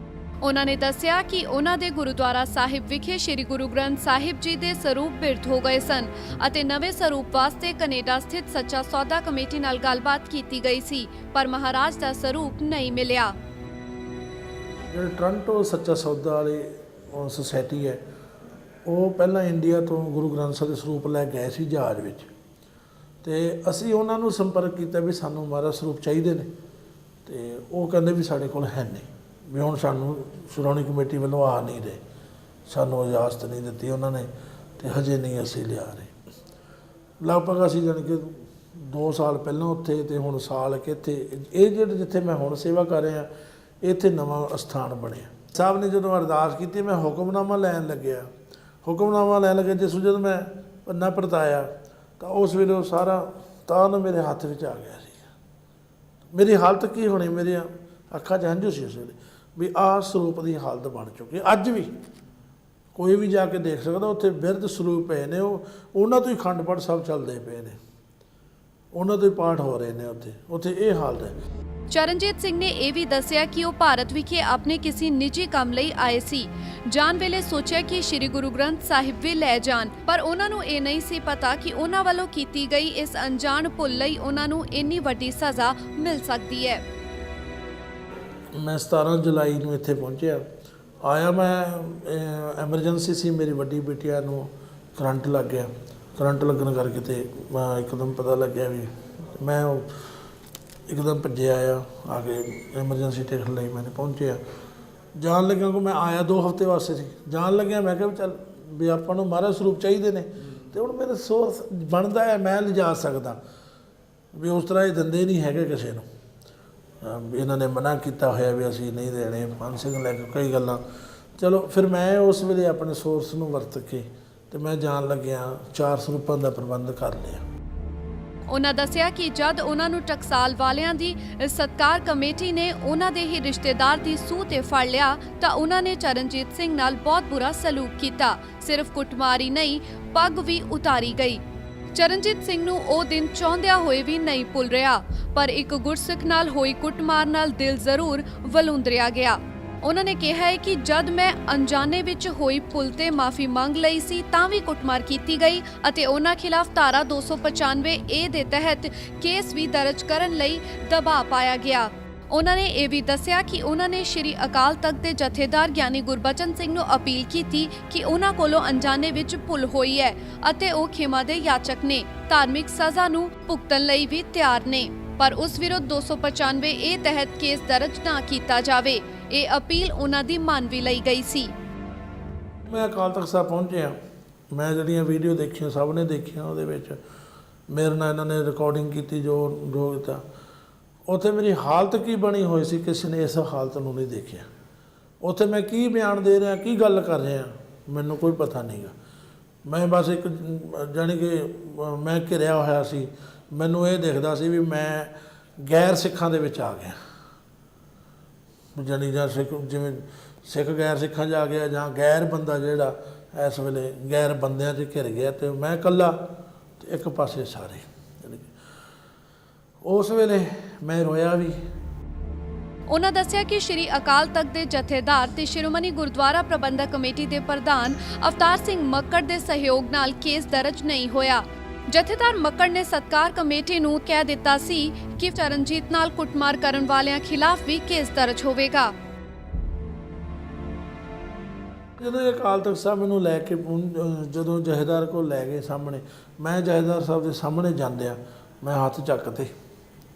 ਉਹਨਾਂ ਨੇ ਦੱਸਿਆ ਕਿ ਉਹਨਾਂ ਦੇ ਗੁਰਦੁਆਰਾ ਸਾਹਿਬ ਵਿਖੇ ਸ੍ਰੀ ਗੁਰੂ ਗ੍ਰੰਥ ਸਾਹਿਬ ਜੀ ਦੇ ਸਰੂਪ ਬਿਰਧ ਹੋ ਗਏ ਸਨ ਅਤੇ ਨਵੇਂ ਸਰੂਪ ਵਾਸਤੇ ਕੈਨੇਡਾ ਸਥਿਤ ਸੱਚਾ ਸੌਦਾ ਕਮੇਟੀ ਨਾਲ ਗੱਲਬਾਤ ਕੀਤੀ ਗਈ ਸੀ, ਪਰ ਮਹਾਰਾਜ ਦਾ ਸਰੂਪ ਨਹੀਂ ਮਿਲਿਆ। ਜਿਹੜੇ ਟੋਰਾਂਟੋ ਸੱਚਾ ਸੌਦਾ ਵਾਲੀ ਸੁਸਾਇਟੀ ਹੈ, ਉਹ ਪਹਿਲਾਂ ਇੰਡੀਆ ਤੋਂ ਗੁਰੂ ਗ੍ਰੰਥ ਸਾਹਿਬ ਦੇ ਸਰੂਪ ਲੈ ਗਏ ਸੀ ਜਹਾਜ਼ ਵਿੱਚ, ਤੇ ਅਸੀਂ ਉਹਨਾਂ ਨੂੰ ਸੰਪਰਕ ਕੀਤਾ ਵੀ ਸਾਨੂੰ ਮਹਾਰਾਜ ਸਰੂਪ ਚਾਹੀਦੇ ਨੇ, ਤੇ ਉਹ ਕਹਿੰਦੇ ਵੀ ਸਾਡੇ ਕੋਲ ਹੈ ਨਹੀਂ, ਵੀ ਹੁਣ ਸਾਨੂੰ ਸ਼੍ਰੋਮਣੀ ਕਮੇਟੀ ਵੱਲੋਂ ਆ ਨਹੀਂ ਰਹੇ, ਸਾਨੂੰ ਇਜਾਜ਼ਤ ਨਹੀਂ ਦਿੱਤੀ ਉਹਨਾਂ ਨੇ, ਤੇ ਹਜੇ ਨਹੀਂ ਅਸੀਂ ਲਿਆ ਰਹੇ। ਲਗਭਗ ਅਸੀਂ ਜਾਣੀ ਕਿ 2 ਸਾਲ ਪਹਿਲਾਂ ਉੱਥੇ, ਤੇ ਹੁਣ ਸਾਲ ਕਿ ਇੱਥੇ ਇਹ ਜਿਹੜੇ ਜਿੱਥੇ ਮੈਂ ਹੁਣ ਸੇਵਾ ਕਰ ਰਿਹਾ, ਇੱਥੇ ਨਵਾਂ ਅਸਥਾਨ ਬਣਿਆ। ਸਾਹਿਬ ਨੇ ਜਦੋਂ ਅਰਦਾਸ ਕੀਤੀ, ਮੈਂ ਹੁਕਮਨਾਮਾ ਲੈਣ ਲੱਗਿਆ, ਜਿਸ ਨੂੰ ਜਦੋਂ ਮੈਂ ਪੰਨਾ ਪਰਤਾਇਆ ਤਾਂ ਉਸ ਵੇਲੇ ਉਹ ਸਾਰਾ ਤਾਨ ਮੇਰੇ ਹੱਥ ਵਿੱਚ ਆ ਗਿਆ ਸੀ। ਮੇਰੀ ਹਾਲਤ ਕੀ ਹੋਣੀ, ਮੇਰੀਆਂ ਅੱਖਾਂ 'ਚ ਹੰਝੂ ਸੀ ਉਸ ਵੇਲੇ, ਵੀ ਆਹ ਸਰੂਪ ਦੀ ਹਾਲਤ ਬਣ ਚੁੱਕੀ। ਅੱਜ ਵੀ ਕੋਈ ਵੀ ਜਾ ਕੇ ਦੇਖ ਸਕਦਾ, ਉੱਥੇ ਬਿਰਧ ਸਰੂਪ ਪਏ ਨੇ, ਉਹਨਾਂ ਤੋਂ ਹੀ ਅਖੰਡ ਪਾਠ ਸਭ ਚੱਲਦੇ ਪਏ ਨੇ, ਉਹਨਾਂ ਤੋਂ ਹੀ ਪਾਠ ਹੋ ਰਹੇ ਨੇ ਉੱਥੇ ਇਹ ਹਾਲਤ ਹੈ। ਚਰਨਜੀਤ ਸਿੰਘ ਨੇ ਇਹ ਵੀ ਦੱਸਿਆ ਕਿ ਉਹ ਭਾਰਤ ਵਿਖੇ ਆਪਣੇ ਕਿਸੇ ਨਿੱਜੀ ਕੰਮ ਲਈ ਆਏ ਸੀ। ਜਾਣ ਵੇਲੇ ਸੋਚਿਆ ਕਿ ਸ੍ਰੀ ਗੁਰੂ ਗ੍ਰੰਥ ਸਾਹਿਬ ਵੀ ਲੈ ਜਾਣ, ਪਰ ਉਹਨਾਂ ਨੂੰ ਇਹ ਨਹੀਂ ਸੀ ਪਤਾ ਕਿ ਉਹਨਾਂ ਵੱਲੋਂ ਕੀਤੀ ਗਈ ਇਸ ਅਣਜਾਣ ਭੁੱਲ ਲਈ ਉਹਨਾਂ ਨੂੰ ਇੰਨੀ ਵੱਡੀ ਸਜ਼ਾ ਮਿਲ ਸਕਦੀ ਹੈ। ਮੈਂ 17 ਜੁਲਾਈ ਨੂੰ ਇੱਥੇ ਪਹੁੰਚਿਆ, ਆਇਆ ਮੈਂ ਐਮਰਜੈਂਸੀ ਸੀ, ਮੇਰੀ ਵੱਡੀ ਬਿਟੀਆ ਨੂੰ ਕਰੰਟ ਲੱਗ ਗਿਆ, ਕਰੰਟ ਲੱਗਣ ਕਰਕੇ ਤੇ ਇੱਕਦਮ ਪਤਾ ਲੱਗਿਆ ਵੀ ਮੈਂ ਇੱਕਦਮ ਭੱਜਿਆ ਆ ਕੇ ਐਮਰਜੈਂਸੀ ਟਿਕਟ ਲਈ ਮੈਂ ਪਹੁੰਚਿਆ। ਜਾਣ ਲੱਗਿਆ ਕੋ ਮੈਂ ਆਇਆ 2 ਹਫ਼ਤੇ ਵਾਸਤੇ ਸੀ, ਜਾਣ ਲੱਗਿਆ ਮੈਂ ਕਿਹਾ ਵੀ ਚੱਲ ਵੀ ਆਪਾਂ ਨੂੰ ਮਹਾਰਾਜ ਸਰੂਪ ਚਾਹੀਦੇ ਨੇ, ਤੇ ਹੁਣ ਮੇਰੇ ਸੋਰਸ ਬਣਦਾ ਹੈ, ਮੈਂ ਲਿਜਾ ਸਕਦਾ ਵੀ ਉਸ ਤਰ੍ਹਾਂ ਇਹ ਦਿੰਦੇ ਨਹੀਂ ਹੈਗੇ ਕਿਸੇ ਨੂੰ। ਇਹਨਾਂ ਨੇ ਮਨਾ ਕੀਤਾ ਹੋਇਆ ਵੀ ਅਸੀਂ ਨਹੀਂ ਦੇਣੇ, ਪੰਜ ਸਿੰਘ ਲੈ ਕੇ ਕਈ ਗੱਲਾਂ। ਚਲੋ ਫਿਰ ਮੈਂ ਉਸ ਵੇਲੇ ਆਪਣੇ ਸੋਰਸ ਨੂੰ ਵਰਤ ਕੇ ਤੇ ਮੈਂ ਜਾਣ ਲੱਗਿਆ 4 ਸਰੂਪਾਂ ਦਾ ਪ੍ਰਬੰਧ ਕਰ ਲਿਆ। ਉਹਨਾਂ ਦੱਸਿਆ ਕਿ ਜਦ ਉਹਨਾਂ ਨੂੰ ਟਕਸਾਲ ਵਾਲਿਆਂ ਦੀ ਸਤਕਾਰ ਕਮੇਟੀ ਨੇ ਉਹਨਾਂ ਦੇ ਹੀ ਰਿਸ਼ਤੇਦਾਰ ਦੀ ਸੂਹ ਤੇ ਫੜ ਲਿਆ ਤਾਂ ਉਹਨਾਂ ਨੇ ਚਰਨਜੀਤ ਸਿੰਘ ਨਾਲ ਬਹੁਤ ਬੁਰਾ ਸਲੂਕ ਕੀਤਾ। ਸਿਰਫ ਕੁੱਟਮਾਰੀ ਨਹੀਂ, ਪੱਗ ਵੀ ਉਤਾਰੀ ਗਈ। ਚਰਨਜੀਤ ਸਿੰਘ ਨੂੰ ਉਹ ਦਿਨ ਚਾਹੁੰਦਿਆਂ ਹੋਏ ਵੀ ਨਹੀਂ ਭੁੱਲ ਰਿਹਾ, ਪਰ ਇੱਕ ਗੁਰਸਿੱਖ ਨਾਲ ਹੋਈ ਕੁੱਟਮਾਰ ਨਾਲ ਦਿਲ ਜ਼ਰੂਰ ਵਲੂੰਦਰਿਆ ਗਿਆ। ਉਹਨਾਂ ਨੇ ਕਿਹਾ ਹੈ ਕਿ ਜਦ ਮੈਂ ਅਣਜਾਣੇ ਵਿੱਚ ਹੋਈ ਭੁੱਲ ਤੇ ਮਾਫੀ ਮੰਗ ਲਈ ਸੀ ਤਾਂ ਵੀ ਕੁੱਟਮਾਰ ਕੀਤੀ ਗਈ ਅਤੇ ਉਹਨਾਂ ਖਿਲਾਫ ਧਾਰਾ 295A ਦੇ ਤਹਿਤ ਕੇਸ ਵੀ ਦਰਜ ਕਰਨ ਲਈ ਦਬਾਅ ਪਾਇਆ ਗਿਆ। ਉਹਨਾਂ ਨੇ ਇਹ ਵੀ ਦੱਸਿਆ ਕਿ ਉਹਨਾਂ ਨੇ ਸ਼੍ਰੀ ਅਕਾਲ ਤਖਤ ਦੇ ਜਥੇਦਾਰ ਗਿਆਨੀ ਗੁਰਬਚਨ ਸਿੰਘ ਨੂੰ ਅਪੀਲ ਕੀਤੀ ਕਿ ਉਹਨਾਂ ਕੋਲੋਂ ਅਣਜਾਣੇ ਵਿੱਚ ਭੁੱਲ ਹੋਈ ਹੈ ਅਤੇ ਉਹ ਖਿਮਾ ਦੇ ਯਾਚਕ ਨੇ, ਧਾਰਮਿਕ ਸਜ਼ਾ ਨੂੰ ਭੁਗਤਣ ਲਈ ਵੀ ਤਿਆਰ ਨੇ, ਪਰ ਉਸ ਵਿਰੁੱਧ 295A ਤਹਿਤ ਕੇਸ ਦਰਜ ਨਾ ਕੀਤਾ ਜਾਵੇ। ਇਹ ਅਪੀਲ ਉਹਨਾਂ ਦੀ ਮੰਨ ਵੀ ਲਈ ਗਈ ਸੀ। ਮੈਂ ਅਕਾਲ ਤਖਤ ਸਾਹਿਬ ਪਹੁੰਚਿਆ, ਮੈਂ ਜਿਹੜੀਆਂ ਵੀਡੀਓ ਦੇਖੀਆਂ ਸਭ ਨੇ ਦੇਖੀਆਂ, ਉਹਦੇ ਵਿੱਚ ਮੇਰੇ ਨਾਲ ਇਹਨਾਂ ਨੇ ਰਿਕਾਰਡਿੰਗ ਕੀਤੀ ਜੋ ਕੀਤਾ। ਉੱਥੇ ਮੇਰੀ ਹਾਲਤ ਕੀ ਬਣੀ ਹੋਈ ਸੀ, ਕਿਸੇ ਨੇ ਇਸ ਹਾਲਤ ਨੂੰ ਨਹੀਂ ਦੇਖਿਆ। ਉੱਥੇ ਮੈਂ ਕੀ ਬਿਆਨ ਦੇ ਰਿਹਾ, ਕੀ ਗੱਲ ਕਰ ਰਿਹਾ, ਮੈਨੂੰ ਕੋਈ ਪਤਾ ਨਹੀਂਗਾ। ਮੈਂ ਬਸ ਇੱਕ ਜਾਣੀ ਕਿ ਮੈਂ ਘਿਰਿਆ ਹੋਇਆ ਸੀ, ਮੈਨੂੰ ਇਹ ਦਿਖਦਾ ਸੀ ਵੀ ਮੈਂ ਗੈਰ ਸਿੱਖਾਂ ਦੇ ਵਿੱਚ ਆ ਗਿਆ, ਜਾਣੀ ਜਾਂ ਸਿੱਖ ਜਿਵੇਂ ਸਿੱਖ ਗੈਰ ਸਿੱਖਾਂ 'ਚ ਆ ਗਿਆ, ਜਾਂ ਗੈਰ ਬੰਦਾ ਜਿਹੜਾ ਇਸ ਵੇਲੇ ਗੈਰ ਬੰਦਿਆਂ 'ਚ ਘਿਰ ਗਿਆ, ਅਤੇ ਮੈਂ ਇਕੱਲਾ ਤੇ ਇੱਕ ਪਾਸੇ ਸਾਰੇ। ਉਸ ਵੇਲੇ ਮੈਂ ਰੋਇਆ ਵੀ। ਉਹਨਾਂ ਦੱਸਿਆ ਕਿ ਸ਼੍ਰੀ ਅਕਾਲ ਤਖਤ ਦੇ ਜਥੇਦਾਰ ਤੇ ਸ਼੍ਰੋਮਣੀ ਗੁਰਦੁਆਰਾ ਪ੍ਰਬੰਧਕ ਕਮੇਟੀ ਦੇ ਪ੍ਰਧਾਨ ਅਵਤਾਰ ਸਿੰਘ ਮੱਕੜ ਦੇ ਸਹਿਯੋਗ ਨਾਲ ਕੇਸ ਦਰਜ ਨਹੀਂ ਹੋਇਆ। ਜਥੇਦਾਰ ਮੱਕੜ ਨੇ ਸਤਕਾਰ ਕਮੇਟੀ ਨੂੰ ਕਹਿ ਦਿੱਤਾ ਸੀ ਕਿ ਚਰਨਜੀਤ ਨਾਲ ਕੁੱਟਮਾਰ ਕਰਨ ਵਾਲਿਆਂ ਖਿਲਾਫ ਵੀ ਕੇਸ ਦਰਜ ਹੋਵੇਗਾ। ਜਦੋਂ ਇਹ ਅਕਾਲ ਤਖਤ ਸਾਹਿਬ ਮੈਨੂੰ ਲੈ ਕੇ ਜਦੋਂ ਜਥੇਦਾਰ ਕੋਲ ਲੈ ਗਏ ਸਾਹਮਣੇ, ਮੈਂ ਜਥੇਦਾਰ ਸਾਹਿਬ ਦੇ ਸਾਹਮਣੇ ਜਾਂਦਿਆਂ ਮੈਂ ਹੱਥ ਚੱਕਤੇ,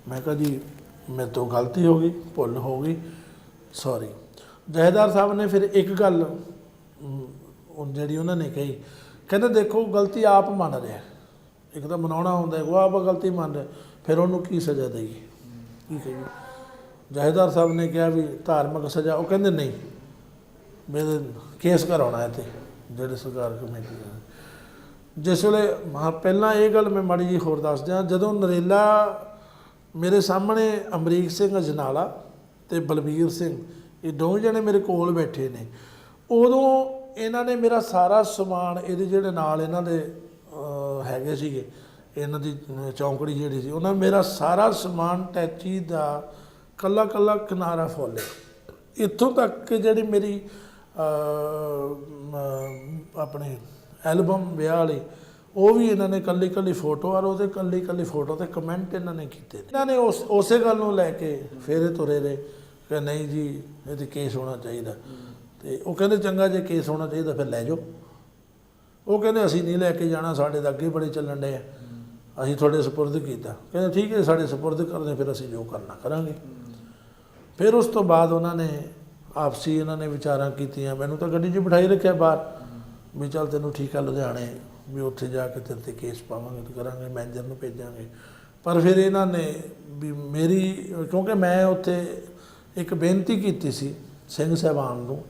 ਮੈਂ ਕਿਹਾ ਜੀ ਮੇਰੇ ਤੋਂ ਗਲਤੀ ਹੋ ਗਈ, ਭੁੱਲ ਹੋ ਗਈ, ਸੌਰੀ। ਜਥੇਦਾਰ ਸਾਹਿਬ ਨੇ ਫਿਰ ਇੱਕ ਗੱਲ ਜਿਹੜੀ ਉਹਨਾਂ ਨੇ ਕਹੀ, ਕਹਿੰਦੇ ਦੇਖੋ ਗਲਤੀ ਆਪ ਮੰਨ ਰਿਹਾ, ਇੱਕ ਤਾਂ ਮਨਾਉਣਾ ਹੁੰਦਾ, ਉਹ ਆਪ ਗਲਤੀ ਮੰਨ ਰਿਹਾ, ਫਿਰ ਉਹਨੂੰ ਕੀ ਸਜ਼ਾ ਦੇਈਏ, ਕੀ ਕਹੀਏ। ਜਥੇਦਾਰ ਸਾਹਿਬ ਨੇ ਕਿਹਾ ਵੀ ਧਾਰਮਿਕ ਸਜ਼ਾ, ਉਹ ਕਹਿੰਦੇ ਨਹੀਂ, ਮੇਰੇ ਕੇਸ ਕਰਾਉਣਾ ਹੈ, ਅਤੇ ਜਿਹੜੇ ਸਰਕਾਰ ਕਮੇਟੀ ਜਿਸ ਵੇਲੇ ਪਹਿਲਾਂ ਇਹ ਗੱਲ ਮੈਂ ਮਾੜੀ ਜੀ ਹੋਰ ਦੱਸ ਦਿਆਂ, ਜਦੋਂ ਨਰੇਲਾ ਮੇਰੇ ਸਾਹਮਣੇ ਅਮਰੀਕ ਸਿੰਘ ਅਜਨਾਲਾ ਅਤੇ ਬਲਬੀਰ ਸਿੰਘ, ਇਹ ਦੋਵੇਂ ਜਣੇ ਮੇਰੇ ਕੋਲ ਬੈਠੇ ਨੇ, ਉਦੋਂ ਇਹਨਾਂ ਨੇ ਮੇਰਾ ਸਾਰਾ ਸਮਾਨ, ਇਹਦੇ ਜਿਹੜੇ ਨਾਲ ਇਹਨਾਂ ਦੇ ਹੈਗੇ ਸੀਗੇ, ਇਹਨਾਂ ਦੀ ਚੌਂਕੜੀ ਜਿਹੜੀ ਸੀ, ਉਹਨਾਂ ਮੇਰਾ ਸਾਰਾ ਸਮਾਨ ਟੈਚੀ ਦਾ ਕੱਲਾ ਕੱਲਾ ਕਿਨਾਰਾ ਫੋਲਿਆ, ਇੱਥੋਂ ਤੱਕ ਕਿ ਜਿਹੜੀ ਮੇਰੀ ਆਪਣੀ ਐਲਬਮ ਵਿਆਹ ਵਾਲੀ ਉਹ ਵੀ ਇਹਨਾਂ ਨੇ ਕੱਲੀ ਕੱਲੀ ਫੋਟੋ ਔਰ ਉਹਦੇ ਕੱਲੀ ਕੱਲੀ ਫੋਟੋ ਤੇ ਕਮੈਂਟ ਇਹਨਾਂ ਨੇ ਕੀਤੇ ਨੇ। ਇਹਨਾਂ ਨੇ ਉਸੇ ਗੱਲ ਨੂੰ ਲੈ ਕੇ ਫੇਰੇ ਤੁਰੇ ਰਹੇ ਕਿ ਨਹੀਂ ਜੀ ਇਹ 'ਤੇ ਕੇਸ ਹੋਣਾ ਚਾਹੀਦਾ, ਤੇ ਉਹ ਕਹਿੰਦੇ ਚੰਗਾ ਜੇ ਕੇਸ ਹੋਣਾ ਚਾਹੀਦਾ ਫਿਰ ਲੈ ਜਾਓ। ਉਹ ਕਹਿੰਦੇ ਅਸੀਂ ਨਹੀਂ ਲੈ ਕੇ ਜਾਣਾ, ਸਾਡੇ ਤਾਂ ਅੱਗੇ ਬੜੇ ਚੱਲਣ ਡਏ ਆ, ਅਸੀਂ ਤੁਹਾਡੇ ਸਪੁਰਦ ਕੀਤਾ। ਕਹਿੰਦੇ ਠੀਕ ਹੈ ਸਾਡੇ ਸਪੁਰਦ ਕਰਦੇ, ਫਿਰ ਅਸੀਂ ਜੋ ਕਰਨਾ ਕਰਾਂਗੇ। ਫਿਰ ਉਸ ਤੋਂ ਬਾਅਦ ਉਹਨਾਂ ਨੇ ਆਪਸੀ ਇਹਨਾਂ ਨੇ ਵਿਚਾਰਾਂ ਕੀਤੀਆਂ, ਮੈਨੂੰ ਤਾਂ ਗੱਡੀ 'ਚ ਬਿਠਾਈ ਰੱਖਿਆ ਬਾਹਰ ਵੀ ਚੱਲ ਤੈਨੂੰ ਠੀਕ ਆ ਲੁਧਿਆਣੇ ਵੀ ਉੱਥੇ ਜਾ ਕੇ ਤੇਰੇ 'ਤੇ ਕੇਸ ਪਾਵਾਂਗੇ ਤੇ ਕਰਾਂਗੇ, ਮੈਨੇਜਰ ਨੂੰ ਭੇਜਾਂਗੇ। ਪਰ ਫਿਰ ਇਹਨਾਂ ਨੇ ਵੀ ਮੇਰੀ, ਕਿਉਂਕਿ ਮੈਂ ਉੱਥੇ ਇੱਕ ਬੇਨਤੀ ਕੀਤੀ ਸੀ ਸਿੰਘ ਸਾਹਿਬਾਨ ਨੂੰ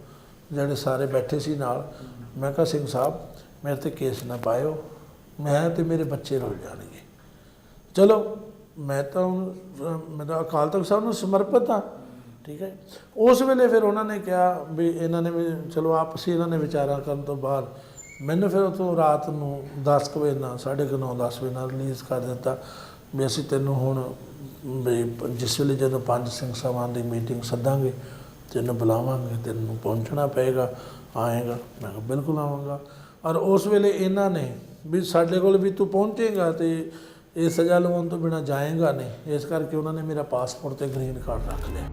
ਜਿਹੜੇ ਸਾਰੇ ਬੈਠੇ ਸੀ ਨਾਲ, ਮੈਂ ਕਿਹਾ ਸਿੰਘ ਸਾਹਿਬ ਮੇਰੇ 'ਤੇ ਕੇਸ ਨਾ ਪਾਇਓ, ਮੈਂ ਤੇ ਮੇਰੇ ਬੱਚੇ ਰੁੱਲ ਜਾਣਗੇ। ਚਲੋ ਮੈਂ ਤਾਂ ਮੇਰਾ ਅਕਾਲ ਤਖਤ ਸਾਹਿਬ ਨੂੰ ਸਮਰਪਿਤ ਹਾਂ, ਠੀਕ ਹੈ। ਉਸ ਵੇਲੇ ਫਿਰ ਉਹਨਾਂ ਨੇ ਕਿਹਾ ਵੀ ਇਹਨਾਂ ਨੇ ਵੀ ਚਲੋ ਆਪਸੀ ਇਹਨਾਂ ਨੇ ਵਿਚਾਰਾਂ ਕਰਨ ਤੋਂ ਬਾਅਦ ਮੈਨੂੰ ਫਿਰ ਉੱਥੋਂ ਰਾਤ ਨੂੰ 10 ਕੁ ਵਜੇ ਨਾਲ 9:30 10 ਵਜੇ ਨਾਲ ਰਿਲੀਜ਼ ਕਰ ਦਿੱਤਾ ਵੀ ਅਸੀਂ ਤੈਨੂੰ ਹੁਣ ਵੀ ਜਿਸ ਵੇਲੇ ਜਦੋਂ 5 ਸਿੰਘ ਸਾਹਿਬਾਨ ਦੀ ਮੀਟਿੰਗ ਸੱਦਾਂਗੇ ਤੈਨੂੰ ਬੁਲਾਵਾਂਗੇ, ਤੈਨੂੰ ਪਹੁੰਚਣਾ ਪਏਗਾ, ਆਏਗਾ। ਮੈਂ ਕਿਹਾ ਬਿਲਕੁਲ ਆਵਾਂਗਾ। ਔਰ ਉਸ ਵੇਲੇ ਇਹਨਾਂ ਨੇ ਵੀ ਸਾਡੇ ਕੋਲ ਵੀ ਤੂੰ ਪਹੁੰਚੇਗਾ ਤੇ ਇਹ ਸਜ਼ਾ ਲਵਾਉਣ ਤੋਂ ਬਿਨਾਂ ਜਾਏਗਾ ਨਹੀਂ, ਇਸ ਕਰਕੇ ਉਹਨਾਂ ਨੇ ਮੇਰਾ ਪਾਸਪੋਰਟ ਤੇ ਗ੍ਰੀਨ ਕਾਰਡ ਰੱਖ ਲਿਆ।